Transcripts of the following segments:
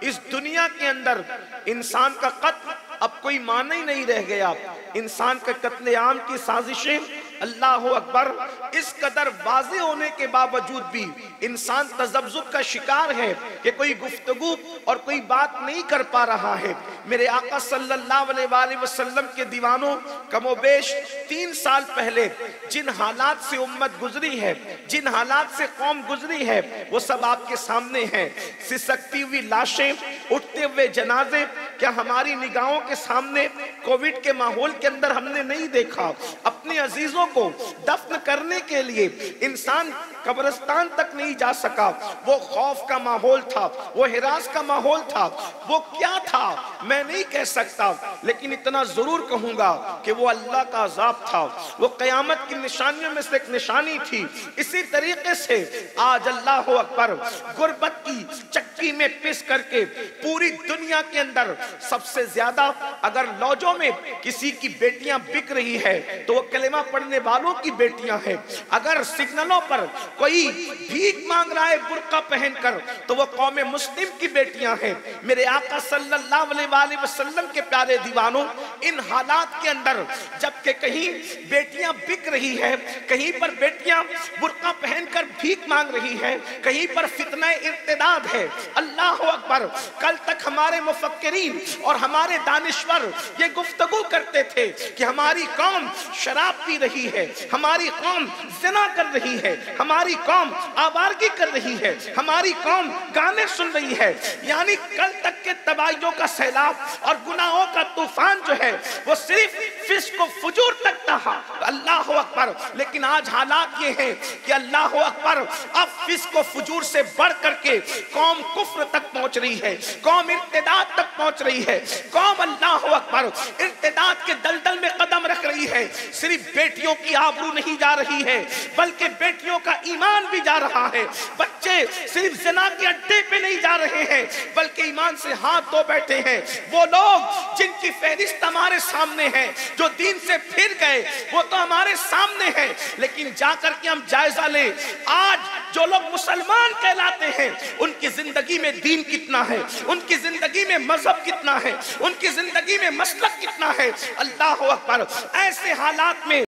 इस दुनिया के अंदर इंसान का कत्ल अब कोई माना ही नहीं रह गया। इंसान के कत्लेआम की साजिशें, अल्लाह अकबर, इस कदर वाज़े होने के बावजूद भी इंसान तज़ब्ज़ुब का शिकार है कि कोई गुफ्तगू और कोई बात नहीं कर पा रहा है। मेरे आका सल्लल्लाहु अलैहि वसल्लम के दीवानों, कमोबेश 3 साल पहले जिन हालात से उम्मत गुजरी है, जिन हालात से कौम गुजरी है, वो सब आपके सामने हैं। सिसकती हुई लाशें, उठते हुए जनाजे, क्या हमारी निगाहों के सामने कोविड के माहौल के अंदर हमने नहीं देखा? अपने अजीजों को दफन करने के लिए इंसान कब्रिस्तान तक नहीं जा सका। वो खौफ का माहौल था, वो हिरास का माहौल था। वो क्या था मैं नहीं कह सकता, लेकिन इतना जरूर कहूंगा कि वो अल्लाह का अज़ाब था। वो क़यामत की निशानियों में से एक निशानी थी। इसी तरीके से आज अल्लाह अकबर गुर्बत की चक्की में पिस करके पूरी दुनिया के अंदर सबसे ज्यादा अगर लॉजों में किसी की बेटियां बिक रही है तो वो कलेमा पढ़ने वालों की बेटियां हैं। अगर सिग्नलों पर कोई भीख मांग रहा है बुर्का पहनकर तो वो कौम मुस्लिम की बेटियां हैं। मेरे आका सल्लल्लाहु अलैहि वसल्लम के प्यारे दीवानों, इन हालात के अंदर जबकि कहीं बेटियां बिक रही है, कहीं पर बेटियां बुर्का पहनकर भीख मांग रही है, कहीं पर फितना इर्तिदाद है। अल्लाह अकबर, कल तक हमारे मुफक्किरीन और हमारे दानिश्वर ये गुफ्तगू करते थे कि हमारी कौम शराब पी रही है, हमारी कौम ज़िना कर रही है, हमारी कौम आवारगी कर रही है, हमारी कौम गाने सुन रही है। यानी कल तक के तबाहियों का सैलाब और गुनाहों का तूफान जो है वो सिर्फ फिस्क व फुजूर तक था। अल्लाह अकबर, लेकिन आज हालात ये हैं कि अल्लाह अकबर, अब फिस्क व फुजूर से बढ़ करके कौम कुफ्र तक पहुंच रही है, कौम इर्तिदाद तक पहुंच रही है, कौम अल्लाह अकबर इर्तिदाद के दलदल में कदम रख रही है। सिर्फ बेटियों की आबरू नहीं जा रही है बल्कि बेटियों का ईमान भी जा रहा है। बच्चे सिर्फ ज़िना के अड्डे पे नहीं जा रहे हैं बल्कि ईमान से हाथ धो बैठे हैं। वो लोग जिनकी फहरिस्त हमारे सामने है, जो दीन से फिर गए, वो तो हमारे सामने है, लेकिन जाकर के हम जायजा लें आज जो लोग मुसलमान कहलाते हैं उनकी जिंदगी में दीन कितना है, उनकी जिंदगी में मजहब कितना है, उनकी जिंदगी में मसलक कितना है। अल्लाह अकबर, ऐसे हालात में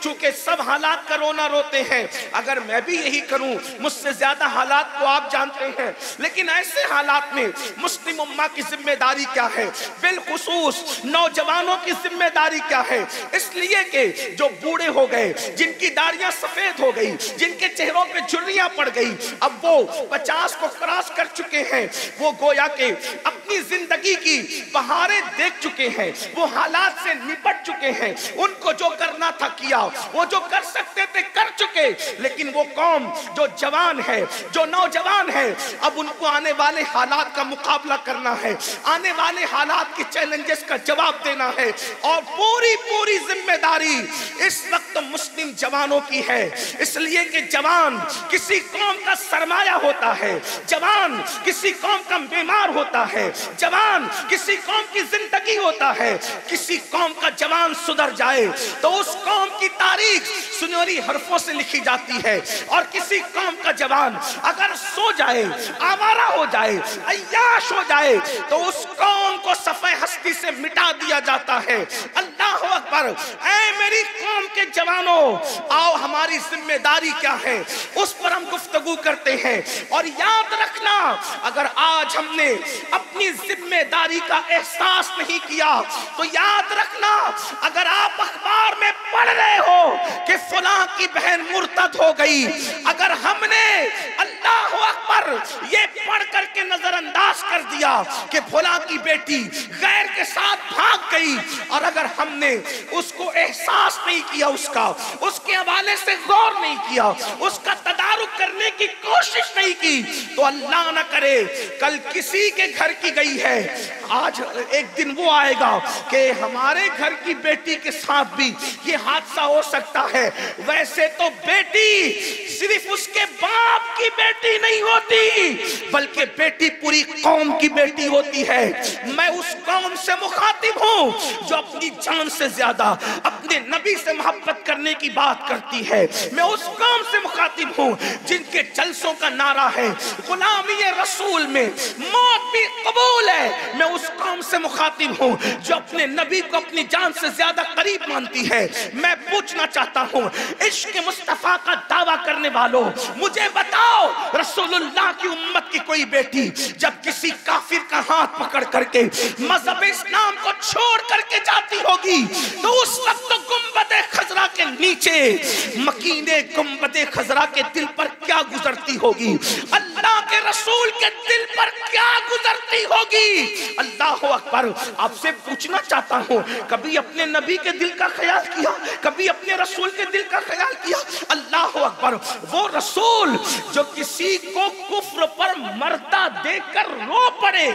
चूंकि सब हालात का रोना रोते हैं, अगर मैं भी यही करूं, मुझसे ज्यादा हालात को आप जानते हैं, लेकिन ऐसे हालात में मुस्लिम उम्मा की जिम्मेदारी क्या है, बिलखुसूस नौजवानों की जिम्मेदारी क्या है। इसलिए कि जो बूढ़े हो गए, जिनकी दाढ़ियां सफेद हो गई, जिनके चेहरों पे झुर्रियां पड़ गई, अब वो 50 को क्रॉस कर चुके हैं, वो गोया के अपनी जिंदगी की बहारें देख चुके हैं, वो हालात से निपट चुके हैं, उनको जो करना था किया, वो जो कर सकते थे कर चुके। लेकिन वो कौम जो जवान है, जो नौजवान है, अब उनको आने वाले हालात का मुकाबला करना है, आने वाले हालात के चैलेंजेस का जवाब देना है, और पूरी पूरी जिम्मेदारी इस वक्त मुस्लिम जवानों की है। इसलिए कि जवान किसी कौम का सरमाया होता है, जवान किसी कौम का बीमार होता है, जवान किसी कौम की जिंदगी होता है। किसी कौम का जवान सुधर जाए तो उस कौम की तारीख सुनहरी हरफों से लिखी जाती है, और किसी कौम का जवान अगर सो जाए, आवारा हो जाए, अय्याश हो जाए, तो उस कौम को सफ़े हस्ती से मिटा दिया जाता है। अल्लाह अकबर, ऐ मेरी कौम के जवानों, आओ हमारी जिम्मेदारी क्या है उस पर हम गुफ्तगू करते हैं। और याद रखना, अगर आज हमने अपनी जिम्मेदारी का एहसास नहीं किया तो याद रखना, अगर आप अखबार में पढ़ रहे हो कि फलां की बहन मुर्तद हो गई, अगर हमने अल्लाह अकबर ये पढ़ करके नजरअंदाज कर दिया कि फलां की बेटी गैर के साथ भाग गई, और अगर हमने उसको एहसास नहीं किया, उसके हवाले से गौर नहीं किया, उसका तदारुक करने की कोशिश नहीं की, तो अल्लाह न करे कल किसी के घर की गई है, आज एक दिन वो आएगा कि हमारे घर की बेटी के साथ भी ये हादसा हो सकता है। वैसे तो बेटी सिर्फ उसके बाप की बेटी नहीं होती बल्कि बेटी पूरी कौम की बेटी होती है। मैं उस कौम से मुखातिब हूं जो अपनी जान से ज्यादा, अपने नबी से मोहब्बत करने की बात करती है। मैं उस कौम से मुखातिब हूँ जिनके जलसों का नारा है गुलामी रसूल में मौत भी कबूल है। मैं उस कौम से मुखातिब हूँ जो अपने नबी को अपनी जान से ज्यादा करीब मानती है। मैं पूछना चाहता हूँ, इश्क मुस्तफा का दावा करने वालों, मुझे बताओ रसूलुल्लाह की उम्मत की कोई बेटी जब किसी काफिर का हाथ पकड़ करके मजहब इस्लाम को छोड़ करके जाती होगी तो उस वक्त तो गुंबदे खजरा के नीचे मकीने गुंबदे खजरा के दिल पर क्या गुजरती होगी, अल्लाह के रसूल के दिल पर क्या गुजरती होगी। अल्लाह अकबर। आपसे पूछना चाहता हूँ, कभी अपने नबी के दिल का ख्याल किया, कभी अपने रसूल के दिल का ख्याल किया? अल्लाह अकबर। वो रसूल जो किसी को कुफ्र पर मरता देखकर रो पड़े,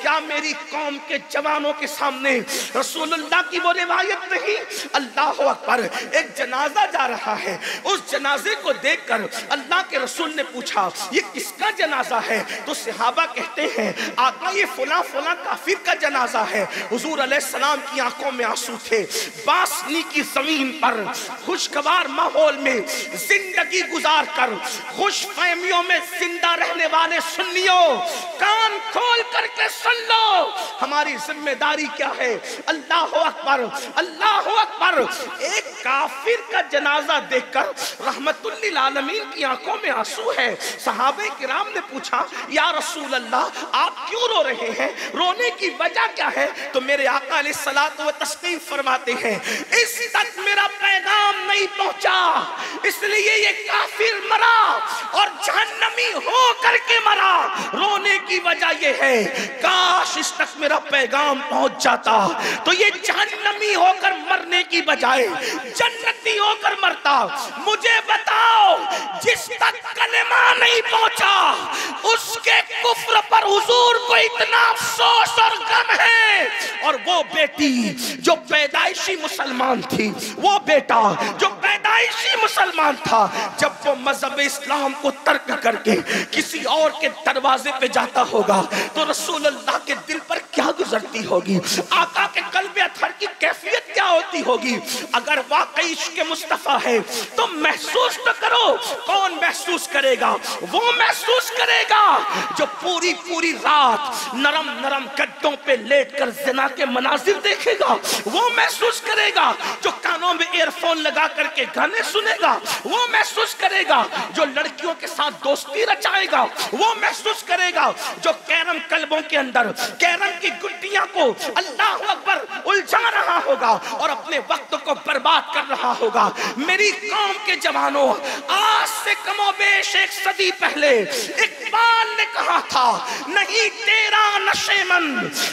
क्या मेरी कौम के जवानों के सामने रसूलुल्लाह की वो रिवायत नहीं? अल्लाह अकबर। एक जनाजा जा रहा है, उस जनाजे को देखकर अल्लाह के रसूल ने पूछा ये किसका जनाजा है? तो सहाबा कहते हैं आका ये फला फला काफिर का जनाजा है। हुजूर अलैहिस्सलाम की आंखों में आंसू थे। बासनी की जमीन पर खुशगवार माहौल में जिंदगी गुजार कर खुश फहमियों में जिंदा रहने वाले सुन्नियों, कान खोल करके सुन लो हमारी जिम्मेदारी क्या है। अल्लाह अकबर, अल्लाह अकबर। एक काफिर का जनाजा देखकर रहमतुल लिल आलमीन की आंखों में आंसू है। सहाबे किराम ने पूछा या रसूल अल्लाह आप क्यों रो रहे हैं, रोने की वजह क्या है? तो मेरे आका अलैहिस्सलातु व तस्लीम फरमाते हैं इस तक मेरा पैगाम नहीं पहुंचा इसलिए ये काफिर मरा और जहन्नमी हो करके मरा। रोने की वजह ये है काश इस तक मेरा पैगाम पहुंच जाता तो ये जहन्नमी होकर मरने की बजाय जन्नती होकर मरता। मुझे बताओ जिस तक कलेमा नहीं पहुंचा उसके कुफ्र पर हुजूर को इतना अफसोस और गम है, और वो बेटी जो पैदाइशी मुसलमान थी, वो बेटा जो पैदाइशी मुसलमान था, जब वो मजहब इस्लाम को तर्क करके किसी और के दरवाजे पे जाता होगा तो रसूलुल्लाह के दिल पर क्या गुजरती होगी, आका के कल्बे अतहर की कैफियत क्या होती होगी। अगर वाकई इश्क मुस्तफा है तो महसूस तो करो। कौन महसूस करेगा? वो महसूस करेगा जो पूरी पूरी रात नरम नरम गद्दों पे लेटकर ज़िना के मनाजिर देखेगा। वो महसूस करेगा जो कानों में ईयरफोन लगा करके गाने सुनेगा। वो महसूस करेगा जो लड़कियों के साथ दोस्ती रचाएगा। वो महसूस करेगा जो कैरम कल्बों के अंदर कैरम की गुड्डियां को अल्लाह अकबर उलझा रहा होगा और अपने वक्त को बर्बाद कर रहा होगा। मेरी कौम के जवानों, आज से कमोबेश एक सदी पहले इकबाल ने कहा था नहीं तेरा नशेमन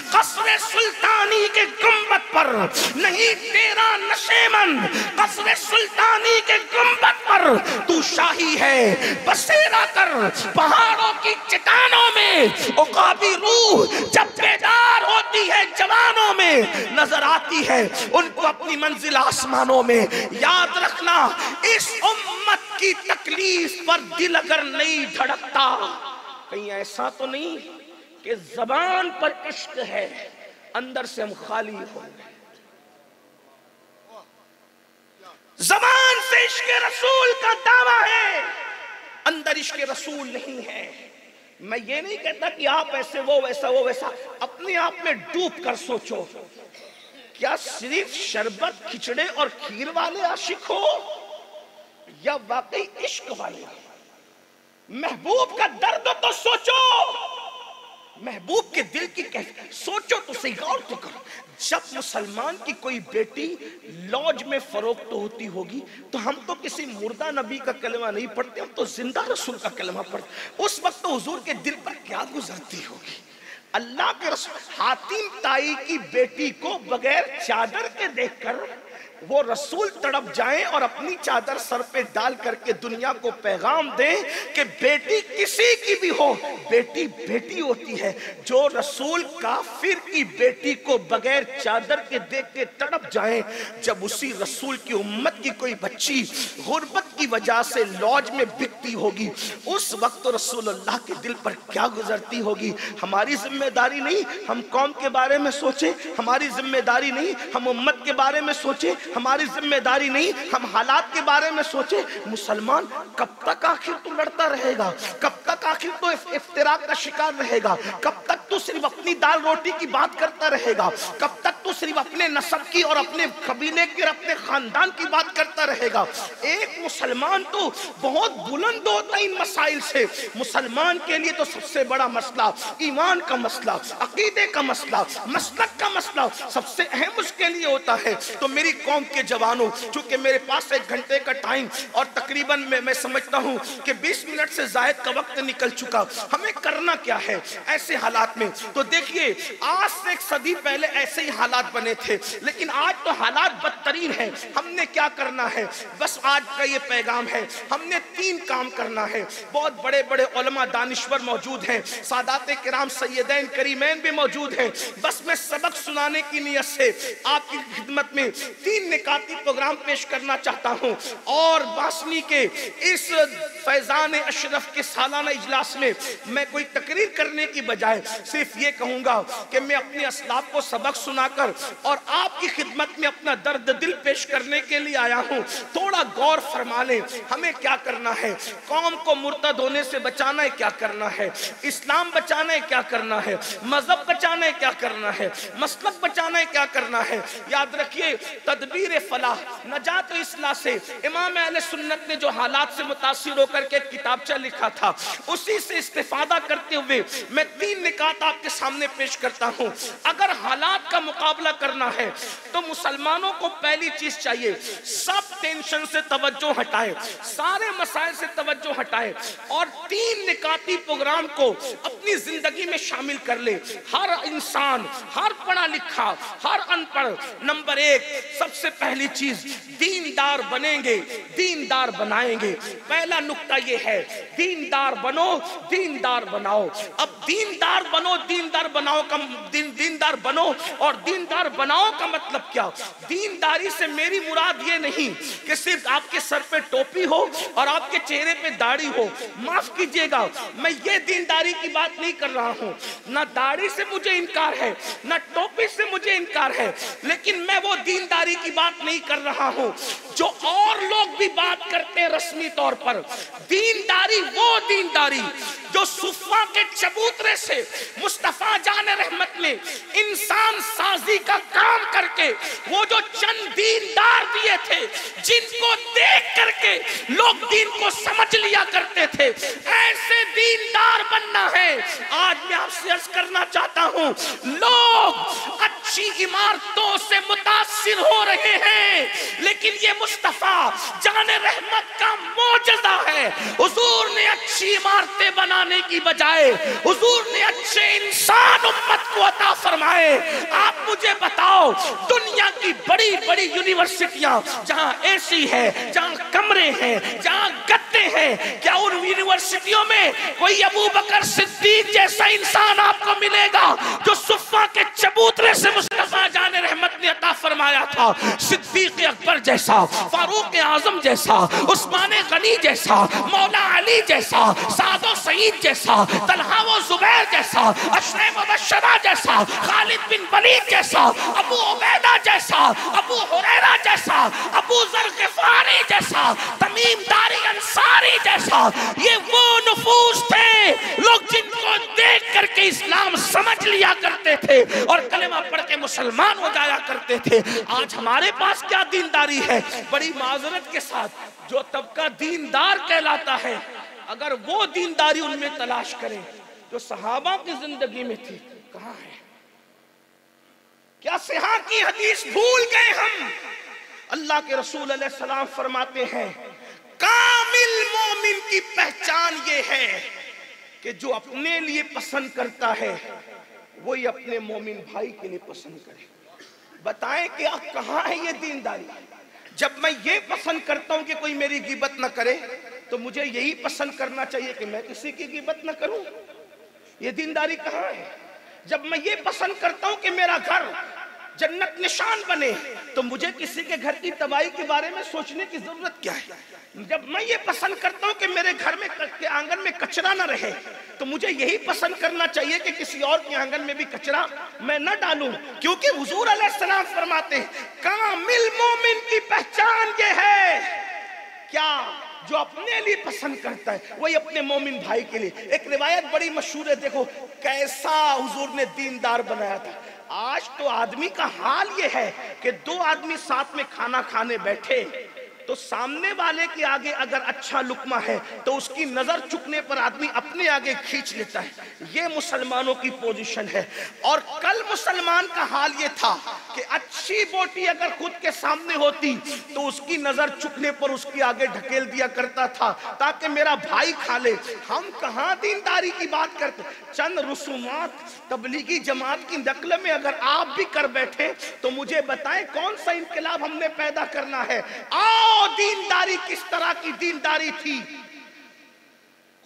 कसरे सुल्तानी के गुंबद पर, नहीं तेरा नशेमन कसरे सुल्तानी के गुंबद पर, तू शाही है बसेरा कर पहाड़ों की चट्टानों में। उकाबी रूह जब बेदार होती है जवानों में नजर आती है उनको अपनी मंजिल आसमानों में। याद रखना इस उम्मत की तकलीफ पर दिल अगर नहीं धड़कता, कहीं ऐसा तो नहीं कि जबान पर इश्क है अंदर से हम खाली हो गए। जबान से इश्क रसूल का दावा है, अंदर इश्क रसूल नहीं है। मैं ये नहीं कहता कि आप ऐसे वो वैसा वो वैसा, अपने आप में डूब कर सोचो, क्या सिर्फ शरबत खिचड़े और खीर वाले आशिक हो या वाकई इश्क वाले? महबूब का दर्द तो सोचो, महबूब के दिल की कैफियत सोचो तो सही, गौर तो करो। जब मुसलमान की कोई बेटी लॉज में फरोख्त होती होगी तो हम तो किसी मुर्दा नबी का कलमा नहीं पढ़ते, हम तो जिंदा रसूल का कलमा पढ़ते। उस वक्त तो हुजूर के दिल पर क्या गुजरती होगी। अल्लाह के रसूल हातिम ताई की बेटी को बगैर चादर के देखकर वो रसूल तड़प जाएं और अपनी चादर सर पे डाल करके दुनिया को पैगाम दें कि बेटी किसी की भी हो, बेटी बेटी होती है। जो रसूल काफिर की बेटी को बगैर चादर के देख के तड़प जाएं, जब उसी रसूल की उम्मत की कोई बच्ची गुर्बत की वजह से लॉज में बिकती होगी, उस वक्त तो रसूलुल्लाह के दिल पर क्या गुजरती होगी। हमारी जिम्मेदारी नहीं हम कौम के बारे में सोचें, हमारी जिम्मेदारी नहीं हम उम्मत के बारे में सोचें, हमारी जिम्मेदारी नहीं, हम हालात के बारे में सोचे। मुसलमान कब तक आखिर तू लड़ता रहेगा, कब तक आखिर तो इफ्तिराक का शिकार रहेगा, कब तक तू सिर्फ अपनी दाल रोटी की बात करता रहेगा, कब तक तू सिर्फ अपने नस्ब की और अपने कबीले की और अपने खानदान की बात करता रहेगा। एक मुसलमान तो बहुत बुलंद होता है इन मसाइल से। मुसलमान के लिए तो सबसे बड़ा मसला ईमान का मसला, अकीदे का मसला, मसलक का मसला सबसे अहम उसके लिए होता है। तो मेरी कौम के जवानों, चूंकि मेरे पास 1 घंटे का टाइम और तकरीबन मैं समझता हूं कि 20 मिनट से ज्यादा का वक्त निकल चुका, हमें करना क्या है ऐसे हालात में? तो देखिए, आज से 1 सदी पहले ऐसे ही हालात बने थे, लेकिन आज तो हालात बदतरीन हैं। हमने क्या करना है? बस आज का ये पैगाम है, हमने 3 काम करना है। बहुत बड़े बड़े उलमा दानिश्वर मौजूद हैं, सादात किराम सैयदैन करीमैन भी मौजूद हैं। बस मैं सबक सुनाने की नियत से आपकी खिदमत में 3 निकाती प्रोग्राम पेश करना चाहता हूं। और बासनी के इस फैजान अशरफ के सालाना इजलास में मैं कोई तकरीर करने की बजाय सिर्फ ये कहूंगा कि मैं अपने असलाफ को सबक सुनाकर और आपकी खिदमत में अपना दर्द दिल पेश करने के लिए आया हूं। थोड़ा गौर फरमा लें, हमें क्या करना है? कौम को मुर्तद होने से बचाना है, क्या करना है? इस्लाम बचाना है, क्या करना है? मजहब बचाना है, क्या करना है? मसलक बचाना है, क्या करना है? याद रखिए, तदबीर फलाह नजात इस्लाह से इमाम अहले सुन्नत ने जो हालात से मुतासिर होकर के किताबचा लिखा था, उसी से इस्तिफादा करते हुए मैं 3 निकात आपके सामने पेश करता हूं। अगर हालात का मुकाबला करना है तो मुसलमानों को पहली चीज चाहिए, सब टेंशन से तवज्जो हटाए, सारे मसाइल से तवज्जो हटाए और 3 निकाती प्रोग्राम को अपनी जिंदगी में शामिल कर ले। हर इंसान, हर पढ़ा लिखा, हर अनपढ़, नंबर 1 सबसे पहली चीज, दीनदार बनेंगे, दीनदार बनाएंगे। पहला नुक्ता यह है, दीनदार बनो, दीनदार बनाओ। अब दीनदार बनो, दीनदार बनाओ का दीनदार बनो और दीनदार बनाओ का मतलब क्या? दीनदारी से मेरी मुराद ये नहीं कि सिर्फ आपके सर पे टोपी हो और आपके चेहरे पे दाढ़ी हो। माफ कीजिएगा, मैं ये दीनदारी की बात नहीं कर रहा हूं। ना दाढ़ी से मुझे इनकार है, ना टोपी से मुझे इनकार है, लेकिन मैं वो दीनदारी की बात नहीं कर रहा हूं जो और लोग भी बात करते हैं रस्मी तौर पर। दीनदारी वो दीनदारी जो सुफ़ा के चबूतरे से मुस्तफा जान रहमत ने इंसान साजी का काम करके वो जो चंद दीनदार दिए थे, जिनको देख करके लोग दीन को समझ लिया करते थे, ऐसे दीनदार बनना है। आज मैं आपसे अर्ज करना चाहता हूं, लोग अच्छी इमारतों से मुतासिर हो रहे हैं, लेकिन ये मुस्तफा जान रहमत का मौजज़ा है। हुजूर ने अच्छी इमारतें बनाने की बजाय हुजूर ने अच्छे इंसान उम्मत को अता फरमाए। आप मुझे बताओ, दुनिया की बड़ी बड़ी यूनिवर्सिटियां जहां एसी है, जहां कमरे हैं, जहां गद्दे हैं, क्या उन यूनिवर्सिटियों में कोई अबू बकर सिद्दीक जैसा इंसान आपको मिलेगा जो सुफ़ा के चबूतरे से मुस्तफा जान रहमत ने अता फरमाया था? सिद्दीक अकबर जैसा, फारूक आजम जैसा, उस्मान गनी जैसा, मौला अली जैसा, सादो सईद जैसा, तलहा व जुबैर जैसा, अशरे मुबश्शरा जैसा, खालिद बिन वलीद जैसा, अबू उबैदा जैसा, अबू हुरैरा जैसा, अबू जर गिफारी जैसा, तमीम दारी अंसारी जैसा। ये वो नफूस थे लोग जिनको देख करके इस्लाम समझ लिया करते थे और कलेमा पढ़ के मुसलमान हो जाया करते थे। आज हमारे पास क्या दीनदारी है? बड़ी माजरत के साथ, जो तबका दीनदार कहलाता है, अगर वो दीनदारी उनमें तलाश करें जो सहाबा की जिंदगी में थी, कहां है? क्या सिहा की हदीस भूल गए हम? अल्लाह के रसूल अलैहि सलाम फरमाते हैं, कामिल मोमिन की पहचान ये है कि जो अपने लिए पसंद करता है वही अपने मोमिन भाई के लिए पसंद करे। बताएं कि कहां है ये दीनदारी? जब मैं ये पसंद करता हूं कि कोई मेरी गिबत न करे, तो मुझे यही पसंद करना चाहिए कि मैं किसी की गिबत न करूं। ये दीनदारी कहां है? जब मैं ये पसंद करता हूं कि मेरा घर जन्नत निशान बने, तो मुझे किसी के घर की तबाही के बारे में सोचने की जरूरत क्या है। जब मैं ये पसंद करता हूं कि मेरे घर में के आंगन में कचरा ना रहे, तो मुझे यही पसंद करना चाहिए कि किसी और के आंगन में भी कचरा मैं न डालूं, क्योंकि हुजूर अलैहिस्सलाम फरमाते हैं कामिल मोमिन की पहचान ये है क्या, जो अपने लिए पसंद करता है वही अपने मोमिन भाई के लिए। एक रिवायत बड़ी मशहूर है, देखो कैसा हुजूर ने दीनदार बनाया था। आज तो आदमी का हाल ये है कि दो आदमी साथ में खाना खाने बैठे, तो सामने वाले के आगे अगर अच्छा लुकमा है तो उसकी नजर चुकने पर आदमी अपने आगे खींच लेता है। ये मुसलमानों की पोजीशन है। और कल मुसलमान का हाल ये था कि अच्छी बोटी अगर खुद के सामने होती तो उसकी नजर चुकने पर उसके आगे ढकेल दिया करता था ताकि मेरा भाई खा ले। हम कहां दीनदारी की बात करते, चंद रसूमात तबलीगी जमात की नकल में अगर आप भी कर बैठे तो मुझे बताएं कौन सा इनकलाब हमने पैदा करना है। आओ दीनदारी किस तरह की दीनदारी थी,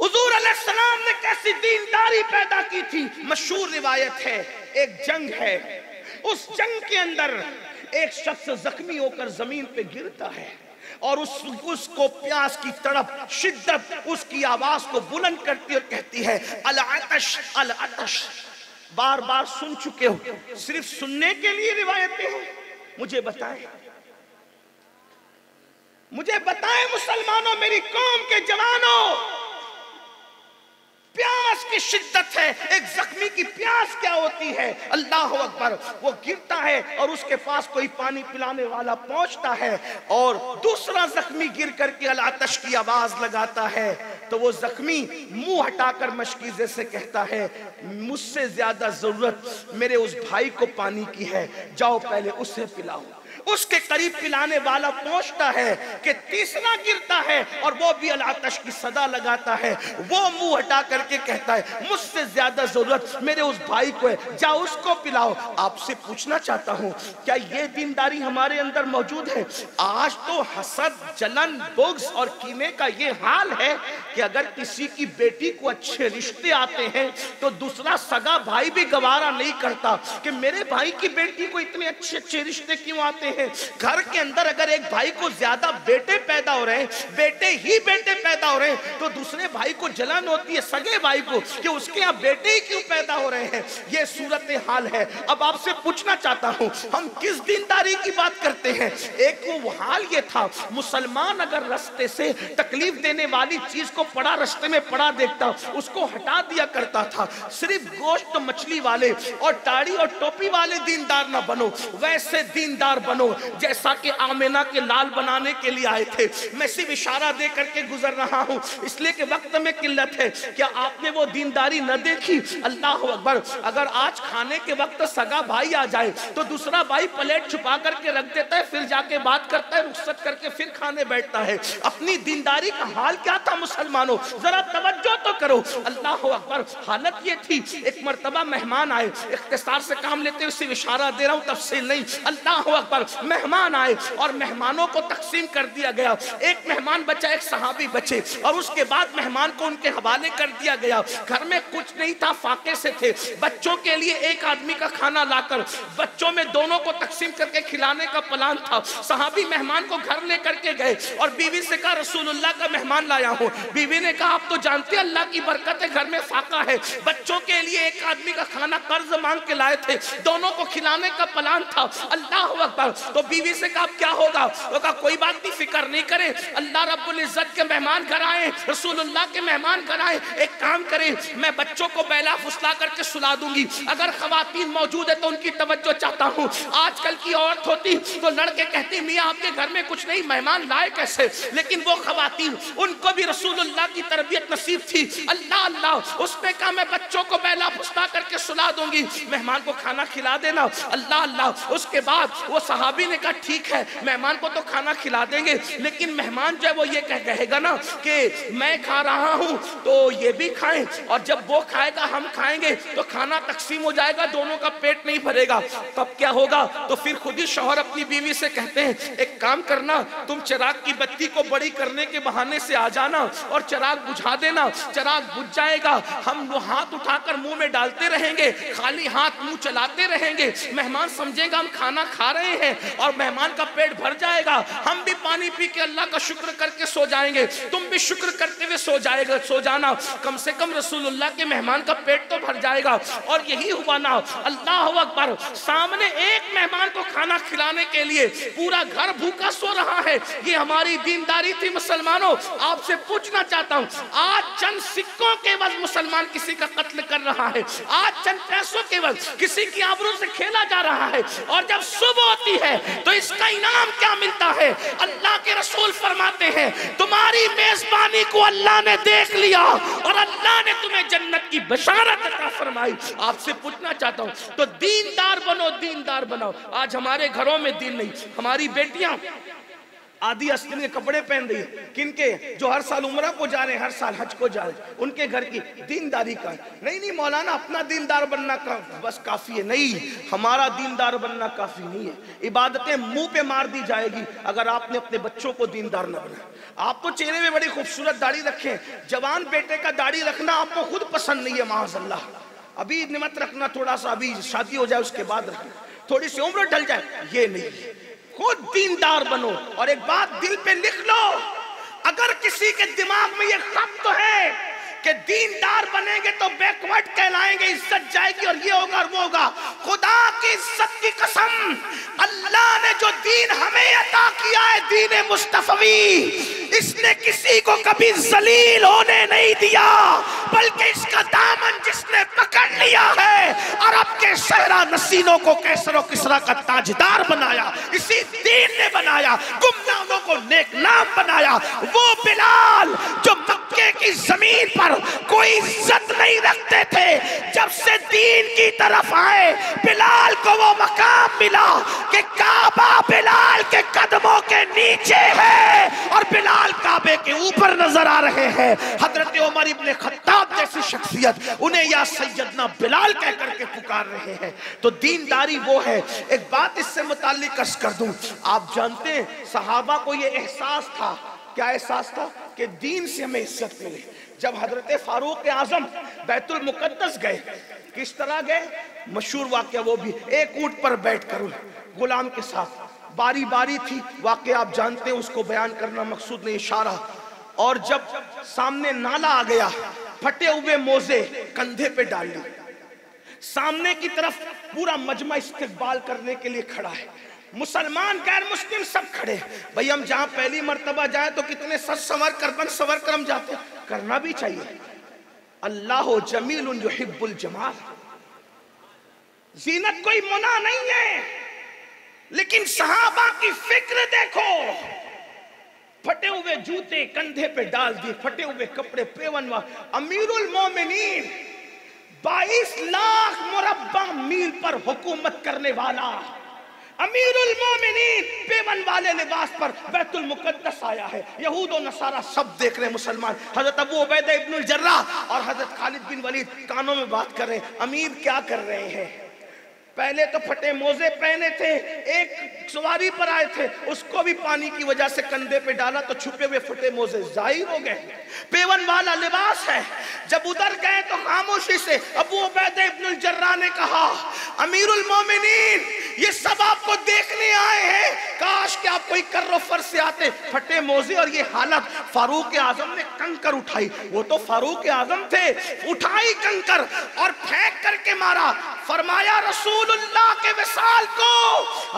हुजूर अलैहिस्सलाम ने कैसी दीनदारी पैदा की थी। मशहूर रिवायत है, एक जंग है, उस जंग के अंदर एक शख्स जख्मी होकर जमीन पे गिरता है और उसको प्यास की तड़प शिद्दत उसकी आवाज को बुलंद करती और कहती है अल अतश अल अतश। बार बार सुन चुके हो, सिर्फ सुनने के लिए रिवायतें हैं। मुझे बताएं मुसलमानों, मेरी कौम के जवानों, प्यास की शिद्दत है, एक जख्मी की प्यास क्या होती है। अल्लाह अकबर। वो गिरता है और उसके पास कोई पानी पिलाने वाला पहुंचता है और दूसरा जख्मी गिर करके अल आतश की आवाज लगाता है, तो वो जख्मी मुंह हटाकर मशकीजे से कहता है मुझसे ज्यादा जरूरत मेरे उस भाई को पानी की है, जाओ पहले उसे पिलाओ। उसके करीब पिलाने वाला पहुंचता है कि तीसरा गिरता है और वो भी अल आतश की सदा लगाता है। वो मुंह हटा करके कहता है मुझसे ज्यादा जरूरत मेरे उस भाई को है, जाओ उसको पिलाओ। आपसे पूछना चाहता हूं क्या ये दीनदारी हमारे अंदर मौजूद है? आज तो हसद, जलन, बुग़्ज़ और कीने का ये हाल है कि अगर किसी की बेटी को अच्छे रिश्ते आते हैं तो दूसरा सगा भाई भी गवारा नहीं करता कि मेरे भाई की बेटी को इतने अच्छे अच्छे रिश्ते क्यों आते हैं। घर के अंदर अगर एक भाई को ज्यादा बेटे पैदा हो रहे हैं, बेटे ही बेटे पैदा हो रहे हैं, तो दूसरे भाई को जलन होती है सगे भाई को कि उसके यहाँ बेटे ही क्यों पैदा हो रहे हैं। ये सूरत हाल है। अब आपसे पूछना चाहता हूं हम किस दीनदारी की बात करते हैं? एक वो हाल ये था, मुसलमान अगर रास्ते से तकलीफ देने वाली चीज को पड़ा रास्ते में पड़ा देखता उसको हटा दिया करता था। सिर्फ गोश्त मछली वाले और दाढ़ी और टोपी वाले दीनदार ना बनो, वैसे दीनदार बनो जैसा कि आमिना के लाल बनाने के लिए आए थे। मैं सिर्फ इशारा दे करके गुजर रहा हूं इसलिए कि वक्त में किल्लत है। क्या आपने वो दीनदारी न देखी? अल्लाह अकबर। अगर आज खाने के वक्त सगा भाई आ जाए तो दूसरा भाई प्लेट छुपा करके रख देता है, फिर जाके बात करता है, रुखसत करके फिर खाने बैठता है। अपनी दीनदारी का हाल क्या था मुसलमानों, जरा तवज्जो तो करो। अल्लाह अकबर। हालत ये थी, एक मर्तबा मेहमान आए, इख्तिसार से काम लेते हुए सिर्फ इशारा दे रहा हूं, तफसील नहीं। अल्लाह अकबर। मेहमान आए और मेहमानों को तकसीम कर दिया गया। एक मेहमान बचा, एक सहाबी बचे और उसके बाद मेहमान को उनके हवाले कर दिया गया। घर में कुछ नहीं था, फाके से थे। बच्चों के लिए एक आदमी का खाना लाकर बच्चों में दोनों को तकसीम करके खिलाने का प्लान था। सहाबी मेहमान को घर लेकर के गए और बीवी से कहा रसूलुल्लाह का मेहमान लाया हूं। बीवी ने कहा आप तो जानते हैं अल्लाह की बरकत है, घर में फाका है, बच्चों के लिए एक आदमी का खाना कर्ज मांग के लाए थे, दोनों को खिलाने का प्लान था। अल्लाह अकबर। तो बीवी से कहा क्या होगा? वो कहा कोई बात नहीं, फिक्र नहीं करे, अल्लाह रब्बुल इज्जत के मेहमान घर आए, रसूलुल्लाह के मेहमान घर आए, एक काम करें मैं बच्चों को बैला फुसला करके सुला दूंगी। अगर खवातीन मौजूद है तो उनकी तवज्जो चाहता हूँ। आजकल की औरत होती तो लड़के कहती मियाँ आपके घर में कुछ नहीं, मेहमान लाए कैसे? लेकिन वो खवातीन, उनको भी रसूलुल्लाह की तरबियत नसीब थी। अल्लाह अल्लाह। उसने कहा मैं बच्चों को बैला फुसला करके सुला दूंगी, मेहमान को खाना खिला देना। अल्लाह अल्लाह। उसके बाद वो सहाबी ने कहा ठीक है, मेहमान को तो खाना खिला देंगे, लेकिन मेहमान जो है वो ये कहेगा ना कि मैं खा रहा हूं तो ये भी खाएं, और जब वो खाएगा हम खाएंगे तो खाना तकसीम हो जाएगा, दोनों का पेट नहीं भरेगा। तब क्या होगा? तो फिर खुद ही शौहर अपनी बीवी से कहते हैं एक काम करना, तुम चिराग की बत्ती को बड़ी करने के बहाने से आ जाना और चिराग बुझा देना, चिराग बुझ जाएगा, हम वो हाथ उठाकर मुंह में डालते रहेंगे, खाली हाथ मुंह चलाते रहेंगे, मेहमान समझेगा हम खाना खा रहे हैं और मेहमान का पेट भर जाएगा, हम भी पानी पी के अल्लाह का शुक्र करके सो जाएंगे, तुम भी शुक्र करते हुए सो जाना, कम से कम रसूलुल्लाह के मेहमान का पेट तो भर जाएगा। और यही हुआ ना, अल्लाह अकबर, सामने एक मेहमान को खाना खिलाने के लिए पूरा घर भूखा सो रहा है। ये हमारी दीनदारी थी मुसलमानों। आपसे पूछना चाहता हूं, आज चंद सिक्कों के बस मुसलमान किसी का कत्ल कर रहा है, आज चंद पैसों के बस किसी की आबरू से खेला जा रहा है, और जब सुबह होती है तो इसका इनाम क्या मिलता है? अल्लाह के रसूल फरमाते हैं तुम्हारी मेजबानी को अल्लाह ने देख लिया और अल्लाह ने तुम्हें जन्नत की बशारत अता फरमाई। आपसे पूछना चाहता हूं, तो दीनदार बनो, दीनदार बनाओ। आज हमारे घरों में दीन नहीं, हमारी बेटियां आदि अस्तिन के कपड़े पहन रही है, किनके? जो हर साल उम्रा को जा रहे हैं, हर साल हज को जा रहे हैं, उनके घर की दीनदारी का नहीं मौलाना, अपना दीनदार बनना का बस काफी है। नहीं, हमारा दीनदार बनना काफी नहीं है। इबादतें मुंह पे मार दी जाएगी अगर आपने अपने बच्चों को दीनदार न बनाया। आप तो चेहरे में बड़ी खूबसूरत दाढ़ी रखें, जवान बेटे का दाढ़ी रखना आपको खुद पसंद नहीं है, माज़अल्लाह, अभी निमत रखना, थोड़ा सा अभी शादी हो जाए उसके बाद रखना, थोड़ी सी उम्र ढल जाए, ये नहीं। खुद दीनदार बनो। और एक बात दिल पे लिख लो, अगर किसी के दिमाग में ये खत तो है कि दीनदार बनेंगे तो बैकवर्ड कहलाएंगे, इज्जत जाएगी और ये होगा और वो होगा, खुदा की इज्जत की कसम, अल्लाह ने जो दीन हमें अता किया है, दीन मुस्तफवी, इसने किसी को कभी जलील होने नहीं दिया, बल्कि इसका दामन जिसने पकड़ लिया है, अरब के शहरा नसीनों को कैसर और किसरा का ताजदार बनाया, इसी दीन ने बनाया, गुमनामों को नेक नाम बनाया। वो बिलाल जो मक्के की जमीन पर कोई इज्जत नहीं रखते थे, जब से दीन की तरफ आए, बिलाल को वो मकाम मिला कि काबा बिलाल के कदमों के नीचे है और बिलाल काबे के ऊपर नजर आ रहे हैं। हजरत उमर इब्ने खत्ताब जैसी शख्सियत उन्हें या सैयदना बिलाल कह करके पुकार रहे हैं। तो दीनदारी वो है। एक बात इससे मुताल्लिक अर्ज कर दूं, आप जानते हैं सहाबा को ये एहसास था, क्या एहसास था? कि दीन से हमें इज्जत मिले। जब हजरत फारूक आजम बैतुल मुकद्दस गए, किस तरह गए? मशहूर वाक़या वो भी, एक ऊंट पर बैठकर गुलाम के साथ, बारी बारी थी, वाक़या आप जानते हैं, उसको बयान करना मकसूद नहीं, इशारा। और जब सामने नाला आ गया, फटे हुए मोजे कंधे पे डाल ली, सामने की तरफ पूरा मजमा इस्तिकबाल करने के लिए खड़ा है, मुसलमान गैर मुस्लिम सब खड़े। भाई हम जहां पहली मर्तबा जाए तो कितने सच संवर कर बन सवर कर हम जाते, करना भी चाहिए। अल्लाह जमीलुन युहिब्बुल जमाल, जीनत कोई मुना नहीं है, लेकिन सहाबा की फिक्र देखो, फटे हुए जूते कंधे पे डाल दिए, फटे हुए कपड़े पेवन, अमीरुल मोमिनीन 22 लाख मुरब्बा मील पर हुकूमत करने वाला, अमीरुल मोमिनीन पेवन वाले लिबास पर बैतुल मुकद्दस आया है। यहूद और नसारा सब देख रहे हैं, मुसलमान। हजरत अबू उबैदा इब्नुल जर्राह और हजरत खालिद बिन वलीद कानों में बात कर रहे हैं, अमीर क्या कर रहे हैं? पहले तो फटे मोजे पहने थे, एक सवारी पर आए थे, उसको भी पानी की वजह से कंधे पे डाला तो छुपे हुए फटे मोजे जाहिर हो गए। पेवन वाला लिबास है। जब उधर गए तो खामोशी से अबू उबैदा इब्नुल जर्राह ने कहा, अमीरुल मोमिनीन ये सब आपको देखने आए हैं, काश कि आप कोई कर्रो फर से आते। फटे मोजे और ये हालत। फारूक आजम ने कंकर उठाई, वो तो फारूक आजम थे, उठाई कंकर और फेंक करके मारा। फरमाया रसूलुल्लाह के विसाल को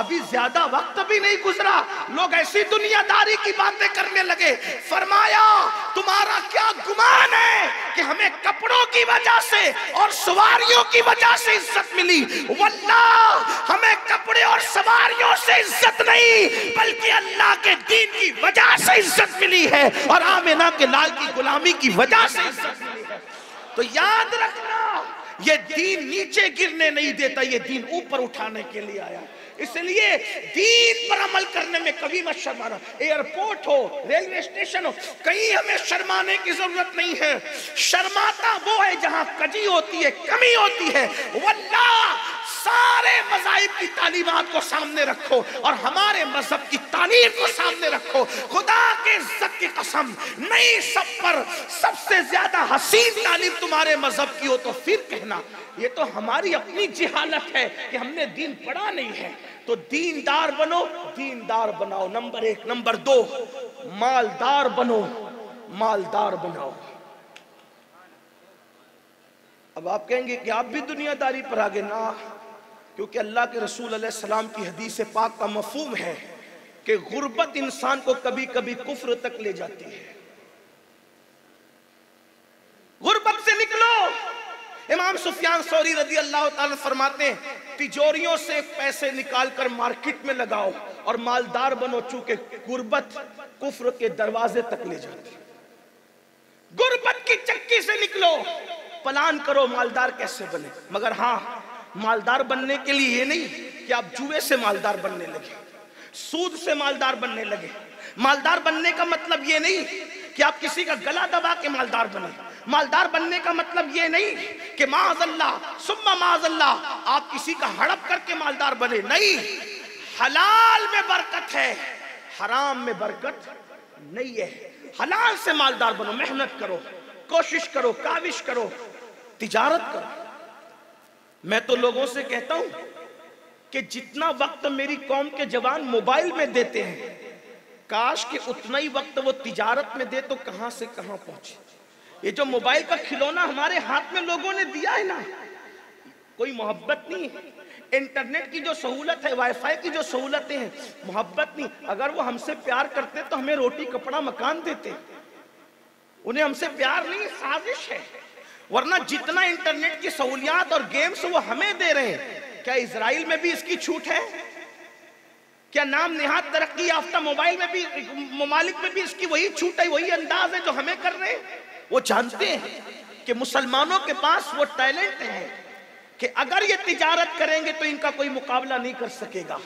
अभी ज्यादा वक्त भी नहीं गुजरा, लोग ऐसी दुनियादारी की बातें करने लगे। फरमाया तुम्हारा क्या गुमान है कि हमें कपड़ों की वजह से और सवारियों की वजह से इज्जत मिली? वल्लाह हमें कपड़े और सवारियों से इज्जत नहीं, बल्कि अल्लाह के दीन की वजह से इज्जत मिली है और आमिना के लाल की गुलामी की वजह से इज्जत मिली है। तो याद रखना, ये दीन नीचे गिरने नहीं देता, ये दीन ऊपर उठाने के लिए आया। इसलिए दीन पर अमल करने में कभी मत शर्माना। एयरपोर्ट हो, रेलवे स्टेशन हो, कहीं हमें शर्माने की जरूरत नहीं है। शर्माता वो है जहां कजी होती है, कमी होती है। वल्लाह सारे मज़ाहिब की तालीमात को सामने रखो और हमारे मजहब की तालीम को सामने रखो। खुदा के इज्जत की कसम, नहीं सब पर सबसे ज्यादा हसीन तालीम तुम्हारे मजहब की हो तो फिर कहना ये तो हमारी अपनी जिहालत है कि हमने दीन पढ़ा नहीं है। तो दीनदार बनो, दीनदार बनाओ, नंबर 1। नंबर 2, मालदार बनो, मालदार बनाओ। अब आप कहेंगे कि आप भी दुनियादारी पर आगे ना, क्योंकि अल्लाह के रसूल अलैहिस्सलाम की हदीस पाक का मफहूम है कि गुर्बत इंसान को कभी कभी कुफ्र तक ले जाती है। गुर्बत से निकलो। इमाम सुफियान सौरी रदी अल्लाह ताला फरमाते हैं, तिजोरियों से पैसे निकालकर मार्केट में लगाओ और मालदार बनो, चूंकि गुर्बत कुफ्र के दरवाजे तक ले जाती है। गुर्बत की चक्की से निकलो, प्लान करो मालदार कैसे बने। मगर हाँ, मालदार बनने के लिए ये नहीं कि आप जुए से मालदार बनने लगे, सूद से मालदार बनने लगे। मालदार बनने का मतलब ये नहीं कि आप किसी का गला दबा के मालदार बने। मालदार बनने का मतलब ये नहीं कि माअज़ल्लाह सुम्मा माअज़ल्लाह आप किसी का हड़प करके मालदार बने। नहीं, हलाल में बरकत है, हराम में बरकत नहीं है। हलाल से मालदार बनो, मेहनत करो, कोशिश करो, काविश करो, तिजारत करो। मैं तो लोगों से कहता हूं कि जितना वक्त मेरी कौम के जवान मोबाइल में देते हैं, काश कि उतना ही वक्त वो तिजारत में दे तो कहां से कहां पहुंचे। ये जो मोबाइल का खिलौना हमारे हाथ में लोगों ने दिया है ना, कोई मोहब्बत नहीं है। इंटरनेट की जो सहूलत है, वाईफाई की जो सहूलतें हैं, मोहब्बत नहीं। अगर वो हमसे प्यार करते तो हमें रोटी कपड़ा मकान देते। उन्हें हमसे प्यार नहीं, साजिश है। वरना जितना इंटरनेट की सहूलियात और गेम्स वो हमें दे रहे हैं, क्या इजराइल में भी इसकी छूट है? क्या नाम निहात तरक्की याफ्ता मोबाइल में भी, ममालिक में भी इसकी वही छूट है, वही अंदाज है जो हमें कर रहे हैं? वो जानते हैं कि मुसलमानों के पास वो टैलेंट है कि अगर ये तिजारत करेंगे तो इनका कोई मुकाबला नहीं कर सकेगा,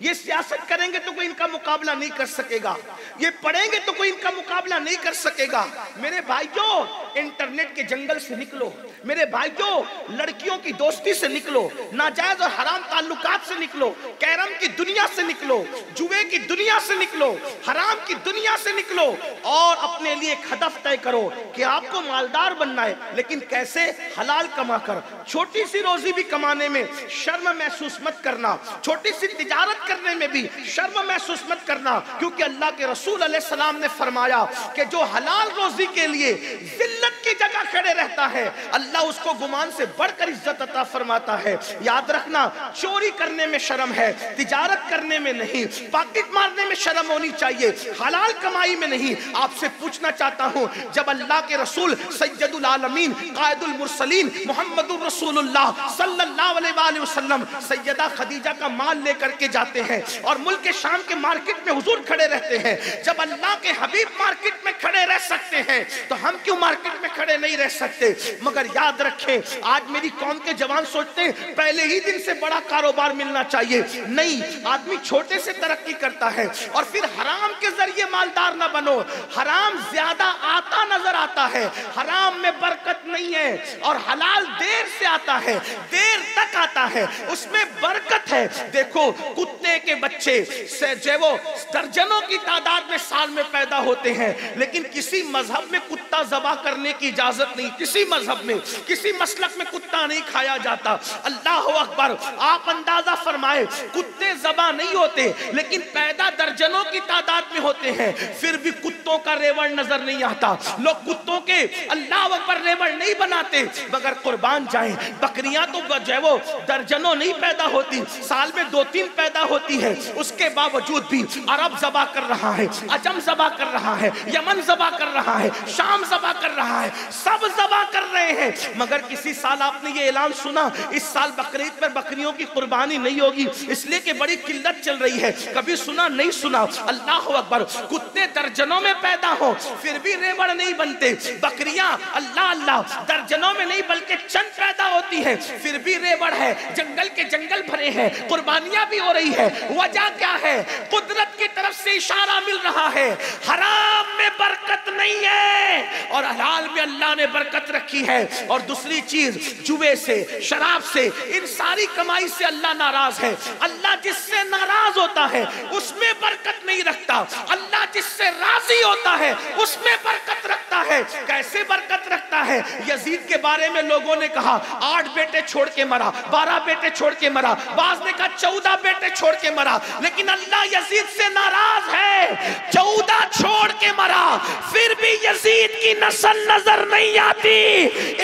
ये सियासत करेंगे तो कोई इनका मुकाबला नहीं कर सकेगा, ये पढ़ेंगे तो कोई इनका मुकाबला नहीं कर सकेगा। मेरे भाइयों, इंटरनेट के जंगल से निकलो। मेरे भाइयों, लड़कियों की दोस्ती से निकलो, नाजायज और हराम ताल्लुकात से निकलो, कैरम की दुनिया से निकलो, जुए की दुनिया से निकलो, हराम की दुनिया से निकलो और अपने लिए एक हदफ तय करो कि आपको मालदार बनना है। लेकिन कैसे? हलाल कमा कर। छोटी सी रोजी भी कमाने में शर्म महसूस मत करना, छोटी सी तिजारत करने में भी शर्म महसूस मत करना, क्योंकि अल्लाह के रसूल अलैहिस्सलाम ने फरमाया कि जो हलाल रोजी के लिए जिल्लत की जगह खड़े रहता है, अल्लाह उसको गुमान से बढ़कर इज्जत अता फरमाता है। याद रखना, चोरी करने में शर्म है, तिजारत करने में नहीं, पॉकेट मारने में शर्म होनी चाहिए, हलाल कमाई में नहीं। आपसे पूछना चाहता हूं, जब अल्लाह के रसूल सैयदुल आलमीन कायदुल मुरसलीन मुहम्मदुर रसूलुल्लाह सल्लल्लाहु अलैहि वसल्लम सैयदा खदीजा का माल लेकर के जाते हैं और मुल्क के शाम के मार्केट में हुजूर खड़े रहते हैं, जब अल्लाह के हबीब मार्केट में खड़े रह सकते हैं तो हम क्यों मार्केट में खड़े नहीं रह सकते? मगर याद रखें, आज मेरी कौम के जवान सोचते हैं पहले ही दिन से बड़ा कारोबार मिलना चाहिए। नहीं, आदमी छोटे से तरक्की करता है और फिर हराम के जरिए मालदार ना बनो। हराम ज्यादा आता नजर आता है, हराम में बरकत नहीं है, और हलाल देर से आता है, देर तक आता है, उसमें बरकत है। देखो, कुत्ते के बच्चे से जो वो दर्जनों की तादाद में साल में पैदा होते हैं, लेकिन किसी मजहब में कुत्ता ज़बा करने की इजाजत नहीं, किसी मजहब में, किसी मसलक में कुत्ता नहीं खाया जाता। अल्लाह अकबर। आप अंदाजा फरमाए, कुत्ते ज़बा नहीं होते लेकिन पैदा दर्जनों की तादाद में होते हैं, फिर भी कुत्तों का रेवड़ नजर नहीं आता। लोग कुत्तों के अल्लाह अकबर रेवड़ नहीं बनाते, मगर कुर्बान जाए, बकरियां तो जो वो दर्जनों नहीं पैदा होती, साल में 2-3 पैदा होती है, उसके बावजूद भी अरब ज़बा कर रहा है, अजम ज़बा कर रहा है, यमन ज़बा कर रहा है, शाम ज़बा कर रहा है, सब ज़बा कर रहे हैं। मगर किसी साल आपने ये ऐलान सुना, इस साल बकरीद पर बकरियों की कुर्बानी नहीं होगी इसलिए कि बड़ी किल्लत चल रही है? कभी सुना? नहीं सुना। अल्लाह अकबर, कुत्ते दर्जनों में पैदा हो फिर भी रेवड़ नहीं बनते, बकरियां अल्लाह अल्लाह दर्जनों में नहीं बल्कि चंद पैदा होती है फिर भी रेवड़ है, जंगल के जंगल भरे हैं, कुर्बानियां भी हो रही है। वजह क्या है? कुदरत की तरफ से इशारा मिल रहा है, हराम में बरकत नहीं है और हलाल में अल्लाह ने बरकत रखी है। और दूसरी चीज, जुए से, शराब से, इन सारी कमाई से अल्लाह नाराज है। अल्लाह जिससे नाराज होता है उसमें बरकत नहीं रखता, अल्लाह जिससे राजी होता है उसमें बरकत रखता है। कैसे बरकत रखता है? यजीद के बारे में लोगों ने कहा 8 बेटे छोड़ के मरा, 12 बेटे छोड़ के मरा, बाज ने कहा 14 बेटे छोड़ के मरा, लेकिन अल्लाह यजीद से नाराज है। 14 छोड़ के मरा फिर भी यजीद की नस्ल नजर नहीं आती।